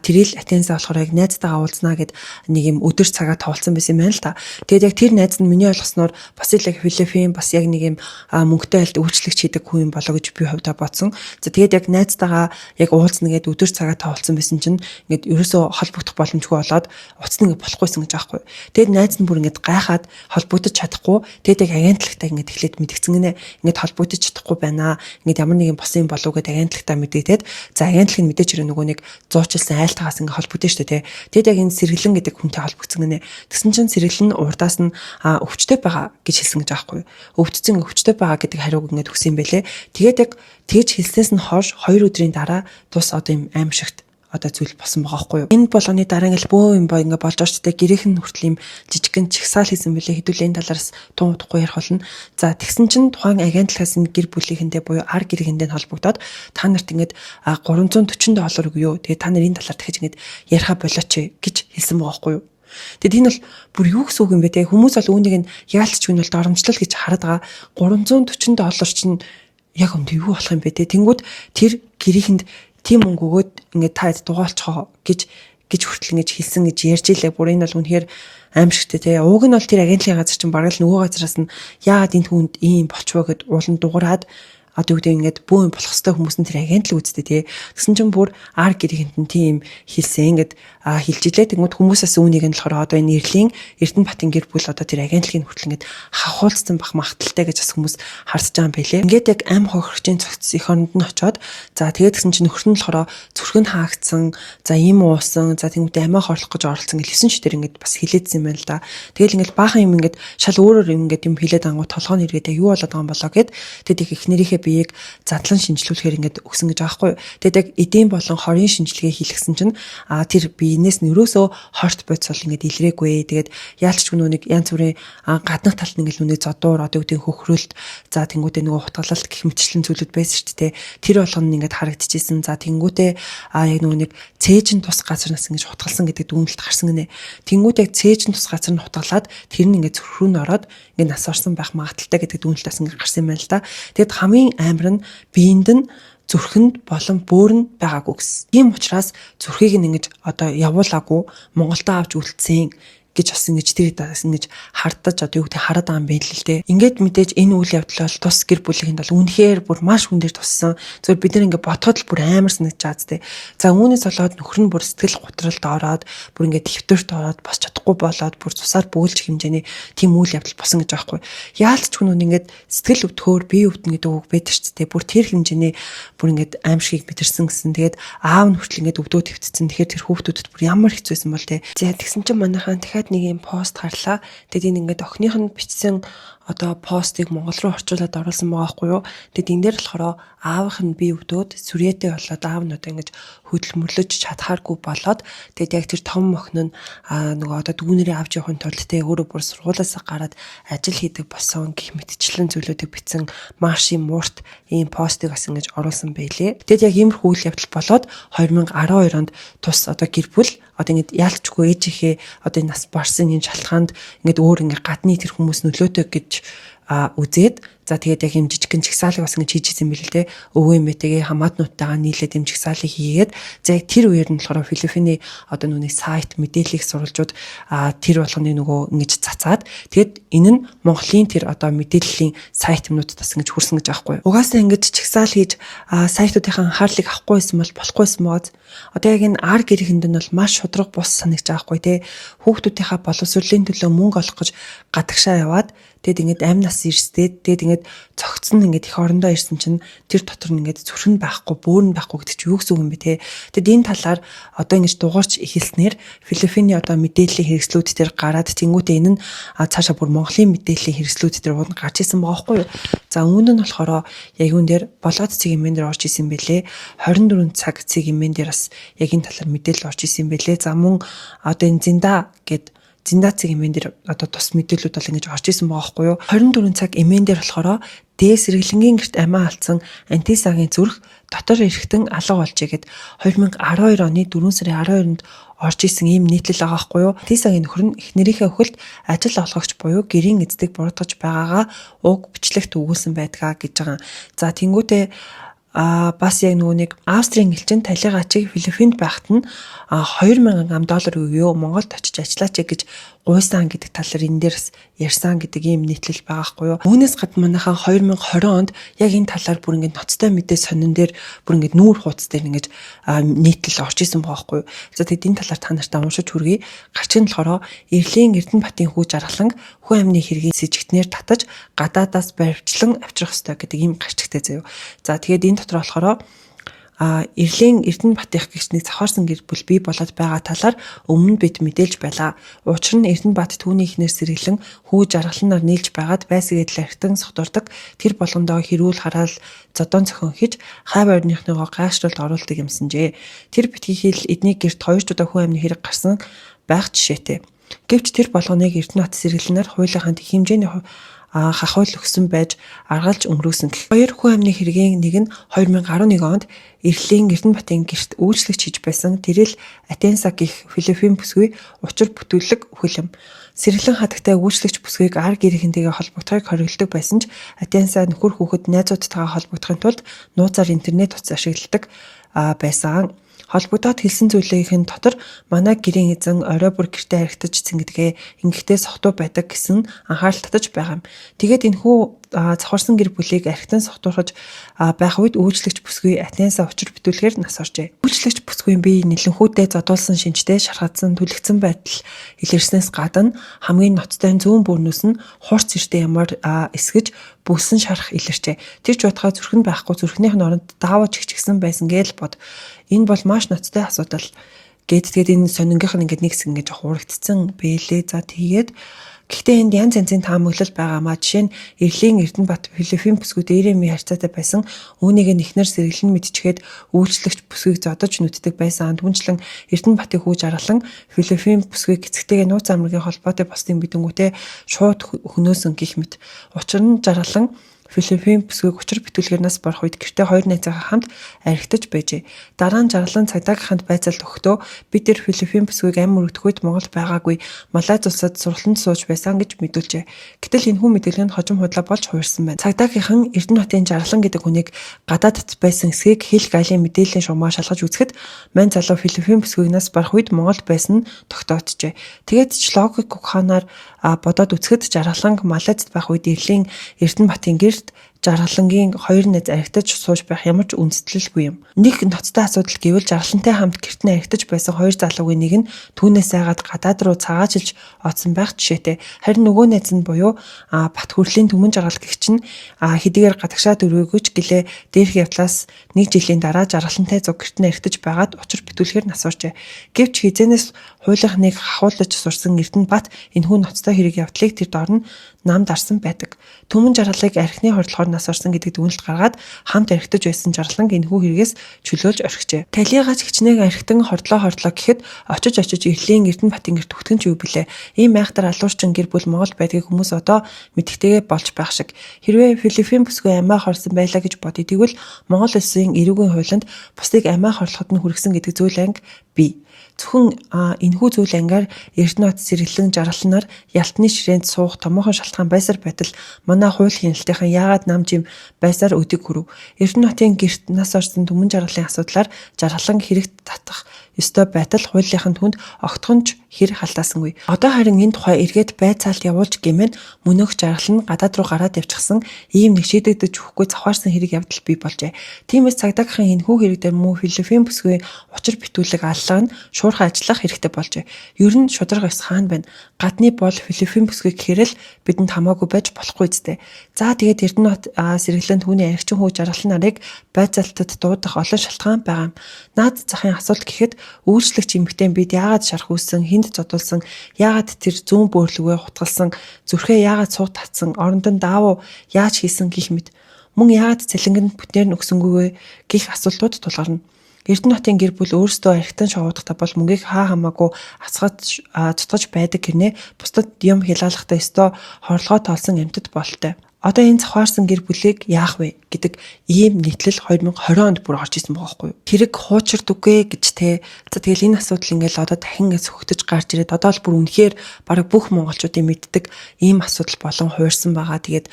тэрэл Атенса болохоор яг найзтайгаа уулзнаа гэд нэг юм өдөр цагаа тоолсон байсан юм байна л та. Тэгээд яг тэр найз нь миний ойлгосноор бас л яг Филиппин бас яг нэг юм мөнгөтэй айлд үйлчлэгч хийдэг хүн юм болоо гэж би хувьдаа бодсон. За тэгээд яг найзтайгаа яг уулзна гэд өдөр цагаа тоолсон байсан чинь ингээд ерөөсөө холбогдох боломжгүй болоод уцна ингээд болохгүйсэн гэж аахгүй юу. Тэгээд найз нь бүр ингээд гайхаад холбогдож чадахгүй. Тэгээд яг агентлагтай ингээд эхлээд мэдгцэн ингээд холбогдож чадахгүй байна. Ингээд ямар нэгэн босон юм болов уу гэдэг агентлагтаа мэдээгээд за агентлагын мэдээж хэрэг нөгөө нэг зуучилсан айлтгаас ингээд холбогдсон шүү дээ. Тэгэд яг энэ сэргэлэн гэдэг хүнтэй холбогдсон гинэ. Тэгсэн чинь сэргэлэн урдаас нь өвчтэй байгаа гэж хэлсэн гэж аахгүй юу. Өвдсөн өвчтэй байгаа гэдэг хариуг ингээд өгсөн юм байлээ. Тэгээд яг тэгж хэлснээс нь хойш 2 өдрийн дараа тус одоо юм аимшигт одоо зүйл болсон байгаа байхгүй юу. Энэ болгоны дараа ингээл бөө юм боо ингээ болж байгаа ч гэрийнхэн хүртэл юм жижигхэн чигсаал хийсэн бэлээ хэдүүлээ энэ талаараас тун удахгүй ярих болно. За тэгсэн чинь тухайн агентлагаас энэ гэр бүлийнхэндээ буюу ар гэрийнхэндээ холбогдоод та нарт ингээд $340 өгөө. Тэгээ та нар энэ талаар дахиж ингээд яриха болооч гэж хэлсэн байгаа байхгүй юу. Тэгэд энэ бол бүр юу гэсэн үг юм бэ те. Хүмүүс бол үүнийг нь яалтч гүн бол доромжлол гэж хараад байгаа. $340 чинь яг өмд юу болох юм бэ те. Тэнгүүд тэр гэрийнхэнд тийм мөнгө өгөөд ингээд таад дугаалцохоо гэж хүртэл ингэж хэлсэн гэж ярьж илээ. Бүр энэ бол үнэхээр аимшигтэй тий. Уг нь бол тэр агентлагийн газар чинь бараг л нөгөө газараас нь яагаад энэ хүнд ийм болчихвоо гэд уулан дуурайд одоо үгдээ ингээд бөө юм болох хэвээр хүмүүс нь тэр агентлаг үсттэй тий. Тэгсэн чинь бүр ар гэрийнхэнд нь тийм хэлсэн ингээд хэлж илээ. Тэгмэд хүмүүсээс үүнийг нь болохоор одоо энэ Эрлийн Эрдэнэбатын гэр бүл одоо тэр агентлагийн хүртэл ингээд хавхуулцсан бах магталтай гэж бас хүмүүс харж байгаа юм байлээ. Ингээд яг ам хохирчийн цогц их оронд нь очоод за тэгээд тэгсэн чинь нөхөр нь болохоор зүрх нь хаагдсан, за ийм уусан, за тэгмэд амиа хорлох гэж оролцсон гэж хэлсэн ч тэр ингээд бас хилээдсэн юм байна л да. Тэгэл ингээд баахан юм ингээд шал өөрөөр ингээд юм хилээд ангуу толгойн эргээд юу болоод байгаа юм болоо гэд тэгэд их эхнэрийнхээ биеийг задлан шинжилүүлэхээр ингээд өгсөн гэж байгаа хгүй. Тэгэд яг эдийн болон хорийн шинжилгээ хийлгсэн чинь тэр биенээс нь өрөөсөө хорт бодис бол ингээд илрээгүй. Тэгээд яалтч нүг янз бүрийн гаднах талд нь ингээд нүний зодуур одоо үгдийн хөхрөлт за тэнгуүтээ нөгөө хутгалалт гэх мэтчлэн зүйлүүд байсан шүү дээ. Тэр болгоно ингээд харагдчихсэн. За тэнгуүтээ яг нөгөө нэг цээжин тус газарнаас ингээд хутгалсан гэдэг дүгнэлт гарсан гинэ. Тэнгуүтээ цээжин тус газар нь хутгалаад тэр нь ингээд зүрх рүү н ороод ингээд нас орсон байх магадaltaй гэдэг дүгнэлтээс ингээд гарсан юм байна л да. Тэгэд хамгийн амар нь биеинд нь зүрхэнд болон бөөрн байгаагүй гэсэн. Ийм учраас зүрхийг нь ингэж одоо явуулаагүй Монголдо авч үлдсэн гэж бас ингэж тэр даас ингэж хардаж одоо юу гэдэг хараад байгаа юм байна л дээ. Ингээд мэдээж энэ үйл явдал бол тус гэр бүлийнхэнд бол үнэхээр бүр маш хүн дээр туссан. Зөвхөн бид нар ингээд бодоход л бүр амар санагдаж дээ. За үүнээс болоод нөхөр нь бүр сэтгэл готролд ороод бүр ингээд төвтөрт ороод бас чадахгүй болоод бүр цусаар бөөлж хэмжээний тийм үйл явдал босон гэж байгаа хгүй. Яалтч хүн ингээд сэтгэл өвдөхөөр бие өвдөн гэдэг үг байдаг ч дээ. Бүр тэр хэмжээний бүр ингээд аимшигыг мэдэрсэн гэсэн. Тэгээд аав нь хүртэл ингээд өвдөө твцсэн. Тэгэхээр тэр хүүхдүүдэд бүр ямар хэцүүсэн бол дээ. За тэгсэн чинь манайхан нэг юм пост гарлаа. Тэгэд энэ ингээд охиных нь бичсэн одоо постыг монгол руу орчуулад оруулсан байгаа байхгүй юу. Тэгэд энэ дээр болохоор аавынх нь бие өвдөөд сүрээтэй болоод аав нь одоо ингэж хөдөлмөрлөж чадхааргүй болоод тэгэд яг тэр том охин нь нөгөө одоо дүүнэрээ авч явахын тулд тэ өөрөө бүр сургуулиас гараад ажил хийдэг болсон гэх мэтчлэн зүйлүүдийг бичсэн маш юм муурт ийм постыг бас ингэж оруулсан байлээ. Тэгэд яг иймэрхүү үйл явдал болоод 2012 онд тус одоо гэр бүл одоо ингэж яалтчгүй ээжийнхээ одоо энэ нас барсан энэ шалтгаанд ингэж өөр ингэ гадны тэр хүмүүс нөлөөтэй гэж үзээд за тэгээд яг юм жижигхэн чигсаалыг бас ингэж хийж ирсэн юм билээ те. Өвөө эмээтэйгээ хамаатнуудтайгаа нийлээд юм чигсаалыг хийгээд за яг тэр үеэр нь болохоор Филиппиний одоо нүний сайт мэдээллийг сурвалжууд тэр болгоны нөгөө ингэж цацаад тэгээд энэ нь Монголын тэр одоо мэдээллийн сайтнуудад бас ингэж хүрсэн гэж аахгүй. Угаасаа ингэж чигсаал хийж сайтуудынхаа анхаарлыг авахгүйсэн бол болохгүйсэн бод. Одоо яг энэ ар гэрийнхэнд нь бол маш шудраг бус санагч аахгүй те. Хүүхдүүдийнхаа боловсролын төлөө мөнгө олох гэж гадагшаа яваад тэгэд ингэж амь нас ирсдээд тэгэд ингэж цогцсон ингэж их орондоо ирсэн чинь тэр дотор нь ингэж зүрхэн байхгүй бөөрн байхгүй гэдэг чи юу гэсэн үг юм бэ те. Тэгэд энэ талаар одоо ингэж дугаарч эхэлснээр Филиппиний одоо мэдээллийн хэрэгслүүд дээр гараад тэнгуүтээ энэ нь цаашаа бүр Монголын мэдээллийн хэрэгслүүд дээр уунд гарч исэн байгаа байхгүй юу. За үүнд нь болохоор яг юун дээр болгоод цэг юмэн дээр орж исэн бэлээ. 24 цаг цэг юмэн дээр бас яг энэ талаар мэдээлэл орж исэн бэлээ. За мөн одоо энэ Зинда гэд Зиндацгийн эмээн дээр одоо тус мэдээлүүд бол ингэж орж исэн байгаа байхгүй юу. 24 цаг эмээн дээр болохоор дээс сэргэлэнгийн гэрт амиа алдсан Антисагийн зүрх дотор эрэхтэн алга болжээ гэд 2012 оны 4 сарын 12-нд орж исэн ийм нийтлэл байгаа байхгүй юу. Антисагийн нөхөр нь эхнэрийнхээ өхөлд ажил олгогч буюу гэрийн эцдэг буруутгаж байгаагаа уг бичлэгт өгүүлсэн байдгаа гэж байгаа. За тэнгуүтээ бас яг нэг Австрийн элчин талигачиг Филиппинд байхад нь $2000 өгөө Монголд очиж ажиллаач гэж гуйсан гэдэг талаар энэ дээрс ярьсан гэдэг ийм нийтлэл байгаа хгүй юу. Үүнээс гадна манайхаа 2020 онд яг энэ талаар бүр ингээд ноцтой мэдээ сонин дээр бүр ингээд нүүр хуудас дээр ингээд нийтлэл орж исэн байгаа хгүй юу. За тэгээд энэ талаар та нартай уншиж хүргэе. Гарчин болохоор Эрлийн Эрдэнэбаатарын хүү жаргалан хүү амны хэргийн сэжигтнэр татаж гадаадаас баривчлан авчрах ёстой гэдэг ийм гарчигтай заяа. За тэгээд энэ дотор болохоор Эрлийн Эрдэнэбаатах гэгч нэг завхаарсан гэр бүл бий болоод байгаа талаар өмнө бид мэдээлж байлаа. Учир нь Эрдэнэбаат түүний ихнэр сэргэлэн хүү жаргаланаар нийлж байгаад байсаг эдэл архитан сохтордог тэр болгондоо хэрүүл хараал зодон цохон хийж хай байрныхныгоо гайхшруулт оруулдаг юмсанжээ. Тэр битгий хэл эдний гэрт 2 удаа хүү амны хэрэг гарсан байх жишээтэй. Гэвч тэр болгоныг Эрдэнэбаат сэргэлэнээр хуулийнханд хэмжээний хахуйл өгсөн байж аргалж өнгөрөөсөн гэх. 2 хүү амны хэргийн нэг нь 2011 онд Эрлийн Эрдэнэбаатын гэрт үйлчлэгч хийж байсан тэрэл Атенса гэх Филиппин бүсгүй учир бүтүүлэг хүлэм. Сэргэлэн хатагтай үйлчлэгч бүсгүйг ар гэрийнхэнтэйгээ холбогдохыг хориглодог байсан ч Атенса нөхөр хүүхэд найзуудтайгаа холбогдохын тулд нууцаар интернет утас ашигладаг байсан. Холбогдоод хэлсэн зүйлийнхэн дотор манай гэрийн эзэн орой бүр гэртээ харигдаж цэнгдэгэ ингэхдээ сохтуу байдаг гэсэн анхаарал татаж байгаа юм. Тэгээд энэхүү завхарсан гэр бүлийг архитан сохтуурхаж байх үед үйлчлэгч бүсгүй Атенса учир бүтүүлгээр нас оржээ. Үйлчлэгч бүсгүй бие нэлэнхүүтэй зодуулсан шинжтэй шаргадсан түлэгцэн байдал илэрснээс гадна хамгийн ноцтой зүүн бүрнүүс нь хурц эртээ ямар эсгэж бүсэн шарах илэрчээ. Тэр ч утгаа зүрх нь байхгүй зүрхнийх нь оронд даавуу чигчгсэн байсан гээл бод. Энэ бол маш ноцтой асуудал. Тэгээд энэ сонингийнх нь ингээд нэг хэсэг ингэж хуурагдсан бэлээ. За тэгээд гэхдээ энд янз янзын таамаглал байгаамаа. Жишээ нь Эрлийн Эрдэнэбаат Филиппин бүсгүй дээрэмий харьцаатай байсан. Үүнийг нэхнэр сэргэлэн мэдчихэд үйлчлэгч бүсгийг зодож нүддэг байсан. Түнчлэн Эрдэнэбаатын хүү жаргалан Филиппин бүсгийг эцэгтэйгээ нууц амргийн холбоотой босдын бидэнгүүтээ шууд хөнөөсөн гэх мэт. Учир нь жаргалан Филиппин бүсгийг учир бүтүүлгээр нас барах үед гэртээ 2 найзаагаа хамт архитаж байжээ. Дараа нь жаргалан цагдаагийнханд байцаалт өгөхдөө бид тэр Филиппин бүсгийг ам мөрөгдөх үед Монголд байгаагүй Малайз улсад сургалтанд сууж байсан гэж мэдүүлжээ. Гэтэл энэхүү мэдээлэл нь хожим худлаа болж хувирсан байна. Цагдаагийнхан Эрдэнэбаатын жаргалан гэдэг хүнийг гадаадд байсан эсэхийг хэл галийн мэдээллийн шугамаар шалгаж үзэхэд мань залуу Филиппин бүсгийг нас барах үед Монголд байсан нь тогтооцжээ. Тэгээд ч логик ухаанаар бодоод үзэхэд жаргалан Малайзд байх үед Эрлийн Эрдэнэбаатын гэр жаргалангийн 2 найз архитаж сууж байх ямар ч үндэслэлгүй юм. Нэг ноцтой асуудал гэвэл жаргалантай хамт гэрт нь архитаж байсан 2 залуугийн нэг нь түүнээс айгаад гадаад руу цагаачилж оцсон байх жишээтэй. Харин нөгөө найз нь буюу Бат хүрлийн Түмэн жаргал гэгч нь хэдийгээр гадагшаа дөрвөгөж гэлээ дээрх явдлаас 1 жилийн дараа жаргалантай зуг гэрт нь архитаж байгаад учир бүтүүлгээр нас оржээ. Гэвч хизэнээс хуулийнхныг хахуулж сурсан Эрдэнэбаат энэхүү ноцтой хэрэг явдлыг тэр доор нь нам дарсан байдаг. Түмэн жаргалыг архины хордлохоор нас орсон гэдэг дүгнэлт гаргаад хамт архитаж байсан жаргаланг энэхүү хэрэгээс чөлөөлж орхижээ. Талигач гिचнэг архитан хордлоо гэхэд очиж Эрлийн Эрдэнэбаатын гэрт төгтгөн ч юу билээ. Ийм майхтар алуурчин гэр бүл Монгол байдгийг хүмүүс одоо мэддэгээ болж байх шиг. Хэрвээ Филиппин бүсгүй амиа хорсон байлаа гэж бодъё. Тэгвэл Монгол улсын эрүүгийн хуулинд бусдыг амиа хорлоход нь хүргэсэн гэдэг зүйл анги бий. Зөвхөн энэхүү зүйл ангаар Эрдэнэбаат сэргэлэн жаргалнаар ялтны ширээнд суух томоохон шалтгаан байсаар байтал манай хууль хяналтынхан яагаад нам жим байсаар өдөг хүрв. Эрдэнэбаатын гэрт нас орсон Түмэн жаргалын асуудлаар жаргалан хэрэгт татах ёстой байтал хуулийнхын түнд огтхонч хэр халдаасангүй. Одоо харин энэ тухай эргээд байцаалт явуулж гэмээр мөнөөх жаргал нь гадаад руу гараад явчихсан ийм нэг шийдэгдэж өгөхгүй завхаарсан хэрэг явдал бий болжээ. Тиймээс цагдаагийнхын энэхүү хэрэг дээр мөн Филиппин бүсгүй учир бүтүүлэг аллаа нь шуурхай ажиллах хэрэгтэй болжээ. Ер нь шудраг ус хаан байна. Гадны бол Филиппин бүсгүй гэхээр л бидэнд хамаагүй байж болохгүй зү. За тэгээд Эрдэнэбаат сэргэлэн түүний архичин хүү жаргал нарыг байцаалтад дуудах олон шалтгаан байгаа юм. Наад захын асуулт гэхэд үйлчлэгч эмэгтэй бид яагаад шарах үүссэн, хүнд зодуулсан, яагаад тэр зүүн бөөрлөгөө хутгалсан, зүрхээ яагаад сууг татсан, орондон даавуу яаж хийсэн гэх мэт мөн яагаад цэлэнгэн бүтээр нь өгсөнгүйгээ гих асуултууд тулгарна. Эрдэнэ хотын гэр бүл өөрсдөө архитан шоудахтаа бол мөнгийг хаа хамаагүй цутгаж байдаг гэрнэ бусдад юм хязгаарлахтаа өстөө хорлогоо тоолсон амьтад болтой. Одоо энэ завхаарсан гэр бүлийг яах вэ гэдэг ийм нийтлэл 2020 онд бүр орж исэн байгаа байхгүй юу. Хэрэг хуучирдаггүй гэж те. За тэгэл энэ асуудал ингээл одоо дахин сөхтөж гарч ирээд одоо л бүр үнэхээр бараг бүх монголчуудын мэддэг ийм асуудал болон хуурсан байгаа. Тэгээд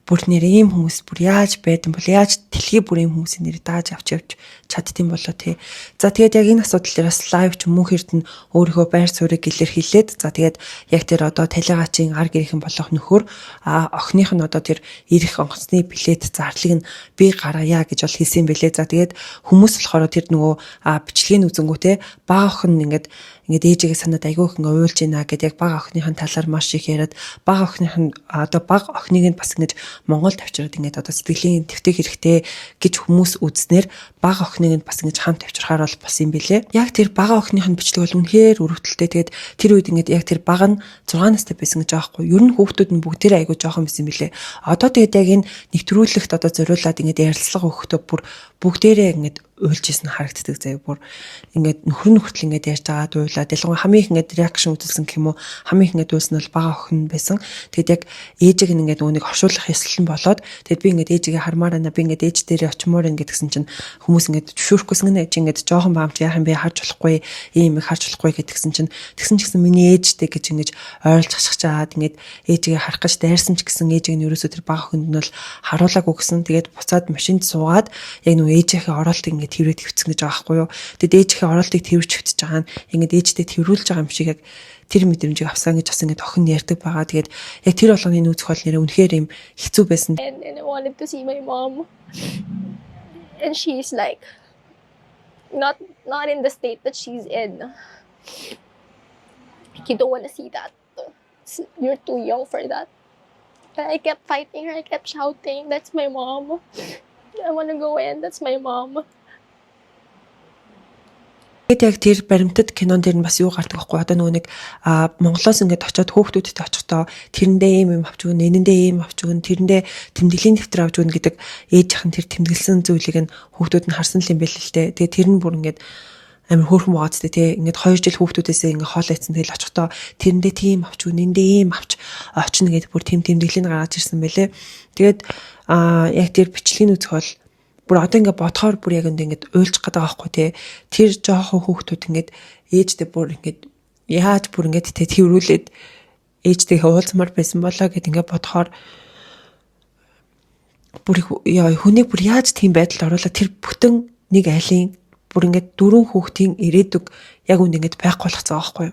бүр нэр ийм хүмүүс бүр яаж байдсан бол яаж дэлхий бүр ийм хүмүүсийн нэр дааж авч чаддсан болоо тий. За тэгээд яг энэ асуудал дээр бас лайв ч мөн хэрд нь өөрийнхөө байр суурийг илэрхийлээд за тэгээд яг тэр одоо талигаачийн ар гэрийнхэн болох нөхөр охиных нь одоо тэр ирэх онгоцны билет зарлыг нь би гаргая гэж бол хэлсэн бэлээ. За тэгээд хүмүүс болохоор тэр нөгөө бичлэгийн үзэнгүү те бага охин ингээд ээжигээ санаад айгүйх ингээ уйлж ийна гэдэг яг бага охиныхын талаар маш их яриад бага охиных нь одоо бага охиныг нь бас ингэж Монгол тавьчраад ингээд одоо сэтгэлийн твтэх хэрэгтэй гэж хүмүүс үзнээр бага охиныг нь бас ингэж хамт тавьчрахаар бол бас юм бэлээ. Яг тэр бага охиных нь бичлэг бол үнэхээр өрөвдөлтэй. Тэгээд тэр үед ингээд яг тэр бага нь 6 настай байсан гэж байгаа хгүй. Ер нь хүүхдүүд нь бүгдээрээ айгүй жоохон байсан бэлээ. Одоо тэгээд яг энэ нэвтрүүлэгт одоо зориулаад ингээд ярилцлага өгөхдөө бүр бүгдээрээ ингээд уйлж исэн харагддаг заяа бүр ингээд нөхөр хүртэл ингээд ярьж байгаа дуйлаад ялангуяа хамгийн их ингээд реакшн үзүүлсэн гэх юм уу хамгийн их ингээд үйлсэн бол бага охин байсан. Тэгэд яг ээжийг ингээд үүнийг оршуулах ёслол нь болоод тэгэд би ингээд ээжигээ хармаар байна би ингээд ээж дээрээ очимоор байна гэдгсэн чинь хүмүүс ингээд зөвшөөрөхгүйсэн гэнэ чи ингээд жоохон баамч яах юм бэ харж болохгүй ийм их харж болохгүй гэдгсэн чинь тэгсэн ч гэсэн миний ээжтэй гэж ингээд ойрлж хашгич чаад ингээд ээжигээ харах гэж дайрсан ч гэсэн ээжийг нь ерөөсөө тэр бага охинд нь бол харуулаагүй гэсэн. Тэгээд буцаад машинд суугаад яг нөө ээжийнхээ оролтыг ингээд тэрвэд хөвцөн гэж байгаа байхгүй юу. Тэгээд ээжийнхээ оролтыг тэрвэрч хөвтөж байгаа нь ингээд ээжтэй тэрвэрлж байгаа юм шиг яг тэр мэдрэмжийг авсан гэж бас ингээд охин ярьдаг байгаа. Тэгээд яг тэр болгоны нүүц хол нэрээ үнэхээр юм хэцүү байсан. And I wanted to see my mom. And she's like not in the state that she's in. You don't want to see that. You're too young for that. And I kept fighting her. I kept shouting, "That's my mom. I want to go in. That's my mom." Тэгээд яг тэр баримтат кинон дээр нь бас юу гардаг байхгүй одоо нөгөө нэг Монголоос ингээд очиод хөөхтүүдэд очихдоо тэрэндээ юм авч өгнө, нэнэндээ юм авч өгнө, тэрэндээ тэмдэглэлийн дэвтэр авч өгнө гэдэг ээжийнх нь тэр тэмдэглэсэн зүйлийг нь хөөхтүүд нь харсан л юм байл л дээ. Тэгээд тэр нь бүр ингээд амар хөөрхөн байгаа ч тий ингээд 2 жил хүүхдүүдээсээ ингээд хоол айцсан тэгэл очихдоо тэрэндээ тийм авч өгнө, нэндээ ийм авч очно гэдэг бүр тийм тэмдэглэлийн гаргаж ирсэн байлээ. Тэгээд яг тэр бичлэгийн үзэх бол бүр одоо ингээд бодохоор бүр яг ингээд уйлж гадаг байхгүй тий. Тэр жоохон хүүхдүүд ингээд ээжтэй бүр ингээд яаж бүр ингээд тий тэрврүүлээд ээжтэйгээ уулзмаар байсан болоо гэд ингээд бодохоор бүр хүнийг бүр яаж тийм байдалд оруулаад тэр бүтэн нэг айлын бүр ингээд 4 хүүхдийн ирээдүг яг үнд ингээд байхгүй болгоцсон байгаа байхгүй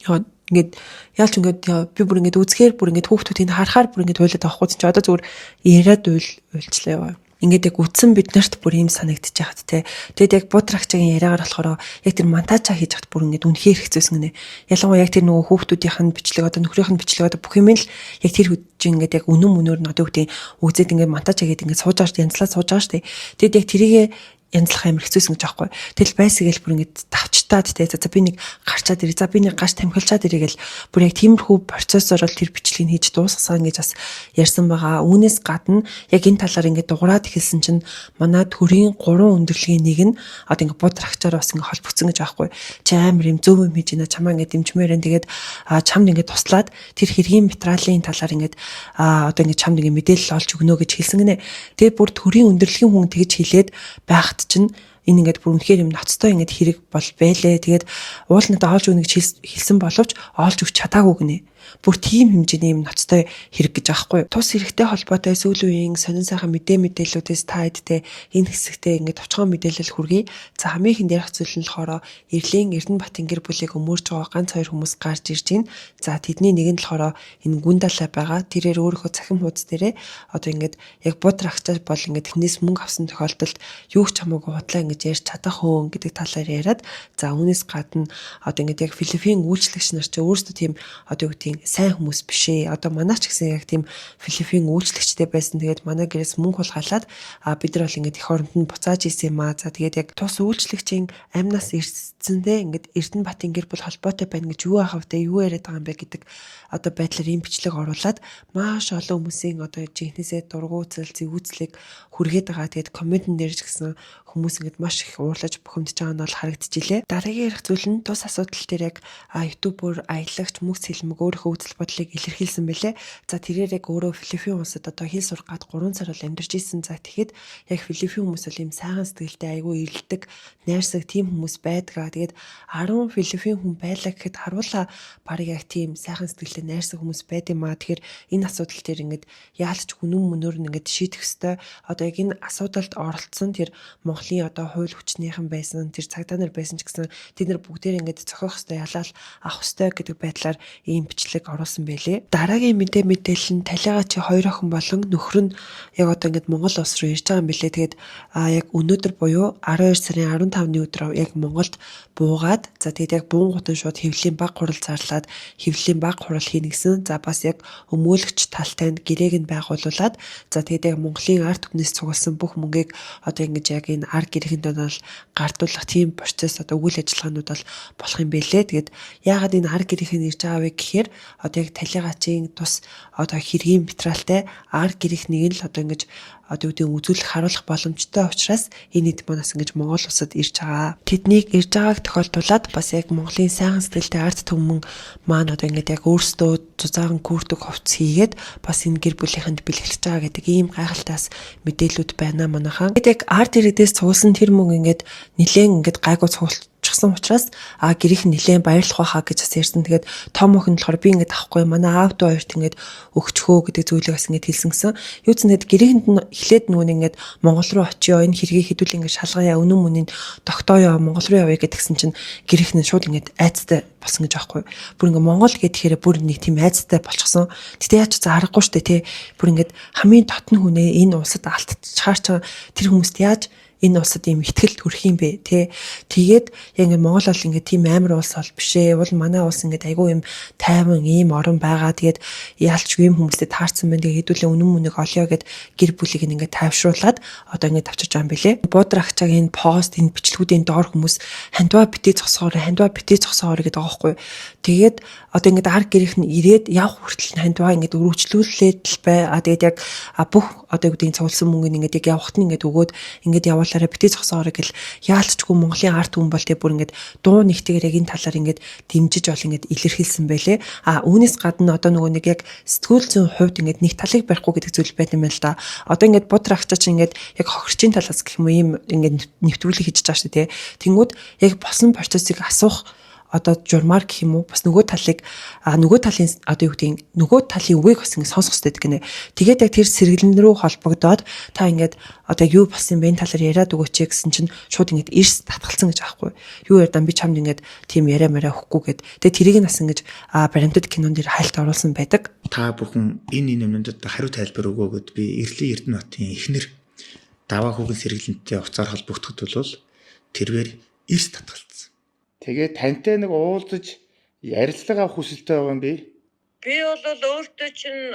юу. Ингээд яалч ингээд би бүр ингээд үзэхээр бүр ингээд хүүхдүүдийг харахаар бүр ингээд хуйлаад авахгүй чи одоо зүгээр яриад уйлчлаа яваа. Ингээд яг үтсэн бид нарт бүр юм санагдчих хат те. Тэгэд яг Будрагчгийн яриагаар болохоор яг тэр монтажа хийж хат бүр ингээд үнэхээр хэцүүсэн гинэ. Ялангуяа яг тэр нөгөө хүүхдүүдийнх нь бичлэг одоо нөхрийнх нь бичлэг одоо бүх юм л яг тэр хүчин ингээд яг үнэн мөнөөр нь одоо үгтэй үзээд ингээд монтажа хийгээд ингээд сууж байгаа шүү дээ. Янзлаад сууж байгаа шүү дээ. Тэгэд яг тэрийгээ янзлах амар хэцүүсэн гэж аахгүй. Тэгэл байсгээл бүр ингээд тавчтаад те. За би нэг гарчаад ирээ. За би нэг гаш тамхилчаад ирээ гэл бүр яг тиймэрхүү процессор бол тэр бичлэгийг хийж дуусгасан гэж бас ярьсан байгаа. Үүнээс гадна яг энэ талаар ингээд дуграад эхэлсэн чинь манай төрийн 3 өндөрлөгийн нэг нь одоо ингээд Будрагчаар бас ингээд холбогдсон гэж аахгүй. Чи амар юм зөв юм хийж байна. Чамаа ингээд дэмжмээр энэ тэгээд чамд ингээд туслаад тэр хэргийн материалын талаар ингээд одоо ингээд чамд ингээд мэдээлэл олж өгнө гэж хэлсэн гинэ. Тэгээд бүр төрийн өндөрлөгийн хүн тэгж хэлээд байх чинь энэ ингээд бүр үнэхээр юм ноцтой ингээд хэрэг бол байлээ. Тэгээд уул надад олж өгнө гэж хэлсэн боловч олж өгч чадаагүй гинэ. Бүр тийм хэмжээний юм ноцтой хэрэг гэж аахгүй. Тус хэрэгтэй холбоотой сүүлийн үеийн сонин сайхан мэдээллүүдээс та эдтэй энэ хэсэгтээ ингээд товчхон мэдээлэл хүргэе. За хамгийн ихэнд ярих зүйл нь болохоор Эрлийн Эрдэнэбаатын гэр бүлийг өмөрж байгаа ганц 2 хүмүүс гарч ирж байна. За тэдний нэг нь болохоор энэ Гүндалаа байгаа. Тэрээр өөрийнхөө цахим хуудас дээрээ одоо ингээд яг Будрагчаа бол ингээд эхнээс мөнгө авсан тохиолдолд юу ч хамаагүй худлаа ингээд ярьж чадах хөөн гэдэг талаар яриад за үүнээс гадна одоо ингээд яг Филиппин үйлчлэгч нар ч өөрсдөө тийм одоо юу гэдэг гэдгийг сайн хүмүүс биш ээ. Одоо манай ч гэсэн яг тийм Филиппин үйлчлэгчтэй байсан. Тэгээд манай гэрээс мөнгө хулгайлаад бид нар бол ингээд эх оронд нь буцааж исэн юм аа. За тэгээд яг тус үйлчлэгчийн амнаас ирсэндээ ингээд Эрдэнэбаатын гэр бүл холбоотой байна гэж юу ахав те юу яриад байгаа юм бэ гэдэг одоо байдлаар ийм бичлэг оруулаад маш олон хүмүүсийн одоо жинхнээсээ дургуутсал зэвүүцлийг хүргээд байгаа. Тэгээд комментэн дээр ч гэсэн хүмүүс ингээд маш их уурлаж бухимдж байгаа нь бол харагдчихжээ. Дараагийн ярих зүйл нь тус асуудал дээр яг ютубер аялагч мөхс хэлмэг өөрийнхөө үзэл бодлыг илэрхийлсэн бэлээ. За тэрээр яг өөрөө Филиппин улсад одоо хэл сурах гад 3 сар бол амьдарч исэн. За тэгэхэд яг Филиппин хүмүүс бол ийм сайхан сэтгэлтэй айгүй ирэлдэг найрсаг тийм хүмүүс байдгаа. Тэгээд 10 Филиппин хүн байлаа гэхэд харуула барыг яг тийм сайхан сэтгэлтэй найрсаг хүмүүс байд юм аа. Тэгэхээр энэ асуудал дээр ингээд яалч үнэн мөнөөр нь ингээд шийдэх ёстой. Одоо яг энэ асуудалд оролцсон тэр Монголын одоо хууль хүчнийхэн байсан тэр цагдаа нар байсан ч гэсэн тэд нар бүгдээр ингээд зохиох ёстой ялаал авах ёстой гэдэг байдлаар ийм бичлэг оруулсан байлээ. Дараагийн мэдээлэл нь талигаа чи 2 охин болон нөхөр нь яг одоо ингээд Монгол улс руу ирж байгаа юм билээ. Тэгээд яг өнөөдөр буюу 12 сарын 15-ны өдөр яг Монголд буугаад за тэгээд яг буунгууд нь шууд хэвлэлийн баг хурал зарлаад хэвлэлийн баг хурал хийнэ гэсэн. За бас яг өмөөлөгч талтай нь гэрээг нь байгуулуулад за тэгээд яг Монголын ард түмнээс цугласан бүх мөнгийг одоо ингэж яг энэ ард гэрээхэнд бол гардуулах тийм процесс одоо үйл ажиллагаанууд бол болох юм бэлээ. Тэгээд яагаад энэ ард гэрээхэн ирж байгаа вэ гэхээр одоо яг талигаачийн тус одоо хэргийн материалтай ард гэрээхнийг л одоо ингэж одоо үүдээ үзүүлэх харуулах боломжтой учраас энэ хэд манаас ингэж Монгол улсад ирж байгаа. Тэднийг ирж байгааг тохиолдуулаад бас яг Монголын сайхан сэтгэлтэй ард түмэн маань одоо ингэж яг өөрсдөө зузаан күрдэг хувцс хийгээд бас энэ гэр бүлийнхэнд бэлгэлж байгаа гэдэг ийм гайхалтаас мэдээлүүд байна манайхаа. Тэгэд яг ард иргэдээс цугласан тэр мөнгө ингэж нэлээд ингэж гайгүй цуглчихсан учраас гэрийнх нь нэлээд баярлах байхаа гэж бас ярьсан. Тэгээд том охин болохоор би ингэж авахгүй манай аав дүү хоёрт ингэж өгчхөө гэдэг зүйлийг бас ингэж хэлсэн гисэн. Юу ч нэгэд гэрээхэнд нь эхлээд нүг ингэж Монгол руу очиё энэ хэргийг хэдүүл ингэж шалгая үнэн мөнийн тогтооё Монгол руу явъя гэдгсэн чинь гэрийнх нь шууд ингэж айцтай болсон гэж аахгүй. Бүр ингэ Монгол гэхээр бүр нэг тийм айцтай болчихсон. Тэгтээ яаж ч аргагүй штэ тий. Бүр ингэ хамгийн дотн хүнээ энэ улсад алдчихаар тэр хүмүүст яаж энэ улсад ийм ихтгэл төрөх юм бэ тий. Тэгээд яг ингэ Монгол бол ингэ тийм амар улс бол биш ээ. Бол манай улс ингэ айгүй юм тайван ийм орон байгаа. Тэгээд яалч юм хүмүүстэй таарсан байна. Тэгээд хэдүүлээ үнэн мөнийг олё гэд гэр бүлийг ингэ тайвшруулад одоо ингэ тавчиж байгаа юм бэлээ. Буудрагчагийн пост энэ бичлэгүүдийн доор хүмүүс хандваа битээ зогсоорой гэдэг байгаа байхгүй. Тэгээд одоо ингэ ард гэрийнх нь ирээд явх хүртэл хандваа ингэ өргөжлүүлээд л бай. Тэгээд яг бүх одоо үүдийн цугласан мөнгөний ингэ яг явхад нь ингэ өгөөд ингэ явуулаараа битээ зогсоорой гэл яалтчгүй Монголын ард түмэн бол тэг бүр ингэ дуу нэгтэйгээр яг энэ талаар ингэ дэмжиж бол ингэ илэрхийлсэн байлээ. Үүнээс гадна одоо нөгөө нэг яг сэтгүүл зүйн хувьд ингэ нэг талыг барихгүй гэдэг зүйл байт юм байна л да. Одоо ингэ буудрагчаач ингэ яг хохирчийн талаас гэх юм ийм ингэ нэвтрүүлэг хийж байгаа шүү дээ. Тэнгүүд яг босон процессыг асуух одоо журмаар гэх юм уу бас нөгөө талын одоо юу гэдэг нөгөө талын үгийг бас ингэ сонсох хэрэгтэй гэнэ. Тэгээд яг тэр сэргэлэн рүү холбогдоод та ингээд одоо юу болсон бэ энэ талаар яриад өгөөч гэсэн чинь шууд ингээд эрс татгалцсан гэж аахгүй. Юу ярьдаа би чамд ингээд тийм яриа мараа өгөхгүй гэд. Тэгээд тэрийг нас ингэж баримтат кинон дээр хайлт оруулсан байдаг. Та бүхэн энэ юмнуудад хариу тайлбар өгөөгөөд би Эрлийн Эрдэнэбаатын эхнэр даваа хүүхэн сэргэлэнтэй уцаар холбогдоход бол тэрээр эрс татгалцсан. Тэгээ тантай нэг уулзаж ярилцлага авах хүсэлтэй байгаа юм би. Би бол өөртөө чинь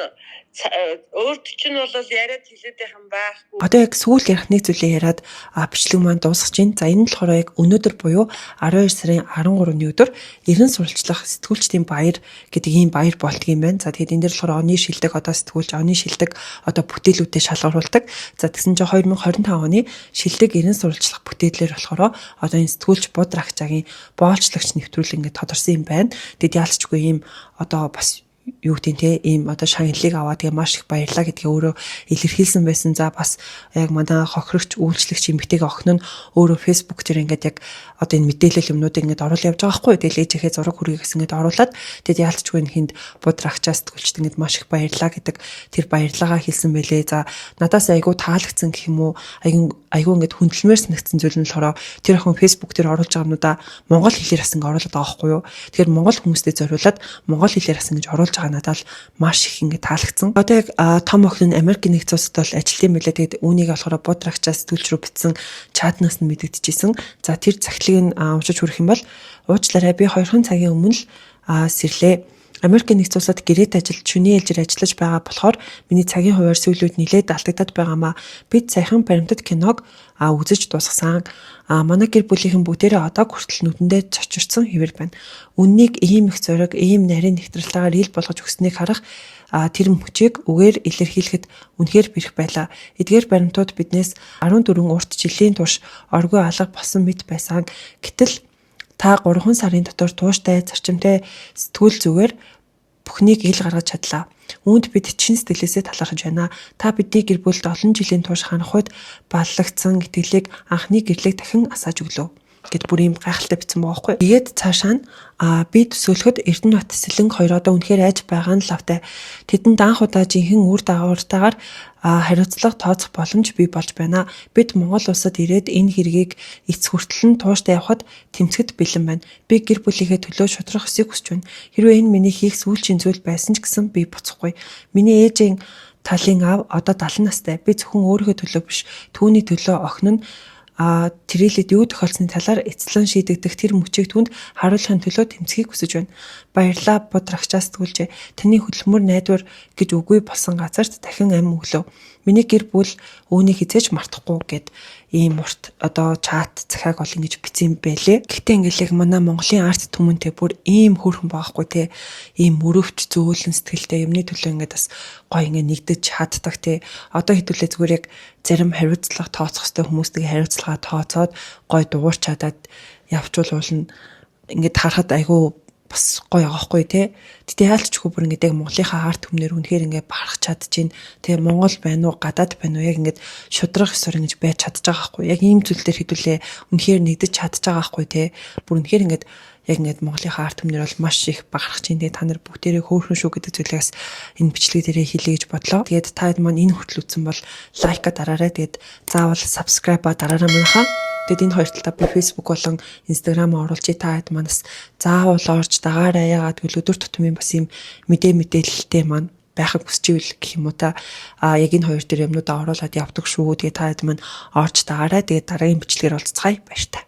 бол яриад хэлээд байгаа байхгүй. Одоо яг сүүл ярихны зүйлээ яриад бичлэг маань дуусгаж байна. За энэ нь болохоор яг өнөөдөр буюу 12 сарын 13-ны өдөр эрен сурвалжлах сэтгүүлчдийн баяр гэдэг ийм баяр болтго юм байна. За тэгээд энэ дээр болохоор оны шилдэг одоо сэтгүүлч оны шилдэг одоо бүтээлүүдэд шалгаруулдаг. За тэгсэн чинь 2025 оны шилдэг эрен сурвалжлах бүтээлээр болохоор одоо энэ сэтгүүлч буудрагчаагийн боолчлагч нэвтрүүлэг ингээд тодорсон юм байна. Тэгэд яалчгүй ийм одоо бас юу гэдэг те ийм одоо шагналыг аваад тэгээ маш их баярлаа гэдгээ өөрөө илэрхийлсэн байсан. За бас яг манай хохирогч үйлчлэгч эмэгтэйг охин нь өөрөө фэйсбુક дээр ингээд яг одоо энэ мэдээлэл юмнуудыг ингээд оруулж явж байгаа хгүй. Тэгээ ээжийнхээ зураг хүргээгээс ингээд оруулаад тэгээд яалтчгүй нэхэнд буудрагчаас төгөлчд ингээд маш их баярлаа гэдэг тэр баярлагаа хэлсэн байлээ. За надаас айгүй таалагдсан гэх юм уу айгүй ингээд хүндлэмээр санагдсан зүйл нь болохоор тэр охин фэйсбુક дээр оруулж байгаа юмнуудаа монгол хэлээр бас ингээд оруулаад байгаа хгүй юу. Тэгэхээр монгол хүмүүстэй зориулаад монгол хэлээр бас ингээд оруулж байгаа надад маш их ингэ таалагдсан. Одоо яг том охин нь Америкийн нэгдсэн улсад бол ажилтсан мэлээ. Тэгээд үүнийг болохоор буудрагчаас сэтгүүлч рүү битсэн чатнаас нь мэдэгдэжсэн. За тэр цагтлыг нь уншиж хүрэх юм бол уучлаарай би 2 цагийн өмнө л сэрлээ. Америкийн нэгдсэн улсад гэрээт ажилд шөнийн ээлжээр ажиллаж байгаа болохоор миний цагийн хуваар сүүлүүд нилээд алдагдаад байгаамаа бид саяхан баримтат киног үзэж дуусгасан. Манай гэр бүлийнхэн бүгдээрээ одоо хүртэл нүдэндээ цочирсан хэвээр байна. Үннийг ийм их зориг, ийм нарийн нэвтрэлтээр ил болгож өгснгийг харах тэр мөчийг үгээр илэрхийлэхэд үнэхээр бэрх байлаа. Эдгээр баримтууд биднээс 14 урт жилийн турш оргүй алга болсон мэт байсан. Гэтэл та 3 сарын дотор тууштай, зарчимтай сэтгүүл зүгээр бүхнийг ил гаргаж чадлаа. Үүнд бид чин сэтгэлээсээ талархаж байна. Та бидний гэр бүлд олон жилийн турш ханах үед баллагдсан итгэлийг анхны гэрлийг дахин асааж өглөө. Гэт бүр юм гайхалтай бичсэн байгаа байхгүй. Тэгээд цаашаа нь би төсөөлөхөд Эрдэнэбат Сэлэнг хоёр одоо үнэхээр айж байгаа нь лавтай. Тэдэнд анх удаа жинхэнэ үр дагавартайгаар хариуцлага тооцох боломж бий болж байна. Бид Монгол улсад ирээд энэ хэргийг эц хүртэл нь тууштай явахад тэмцэхэд бэлэн байна. Би гэр бүлийнхээ төлөө шудрах өсийг хүсэж байна. Хэрвээ энэ миний хийх сүүлчийн зүйл байсан ч гэсэн би буцахгүй. Миний ээжийн талын аав одоо 70 настай. Би зөвхөн өөрийнхөө төлөө биш, түүний төлөө охин нь тэрэлэд юу тохиолсны талаар эцлэн шийдэгдэх тэр мөчийг түнд харуулахын төлөө тэмцэхийг хүсэж байна. Баярлалаа Будрагчаас тгүүлжээ. Таны хөдөлмөр найдвар гэж үгүй болсон газарт дахин амь өглөө. Миний гэр бүл үүнийг хизээж мартахгүй гэд ийм урт одоо чат захиаг ол ингэж бичсэн байлээ. Гэхдээ ингээл яг манай Монголын арт түмэнтэй бүр ийм хөөрхөн байхгүй те. Ийм өрөвч зөөлөн сэтгэлтэй юмны төлөө ингээд бас гоё ингээд нэгдэж чаддаг те. Одоо хэдүүлээ зүгээр яг зарим хариуцлага тооцох хэвээр хүмүүстэй хариуцлага тооцоод гоё дуурч чадаад явчвал уулна ингээд харахад айгүй бас гоё аахгүй те. Тэгтээ яалчгүй бүр ингээд яг Монголынхаа арт түмнэр үнэхээр ингээд барах чадчихээн. Тэгээ Монгол байна уу, гадаад байна уу яг ингээд шудрах ёсоор ингэж байж чадчих байгаа байхгүй. Яг ийм зүйл дээр хэдүүлээ үнэхээр нэгдэж чадчих байгаа байхгүй те. Бүр үнэхээр ингээд яг ингээд Монголынхаа арт түмнэр бол маш их багарах чинь те. Та нар бүгдээрээ хөөрхөн шүү гэдэг зүйлээс энэ бичлэг дээрээ хэлье гэж бодлоо. Тэгээд та маань энэ хүртэл үзсэн бол лайка дараарай. Тэгээд заавал subscribe дараарай манайхаа. Тэгэд энэ хоёр талаа би Facebook болон Instagram оруулж та хэд манаас заавал орж дагаарай. Яагаад гэвэл өдөр тутмын бас юм мэдээлэлтэй маань байхыг хүсчихвэл гэх юм уу та яг энэ хоёр дээр юмнуудаа оруулаад явдаг шүү. Тэгээ та хэд маань орж дагаарай. Тэгээ дараагийн бичлэгээр уулзцгаая. Баяр та.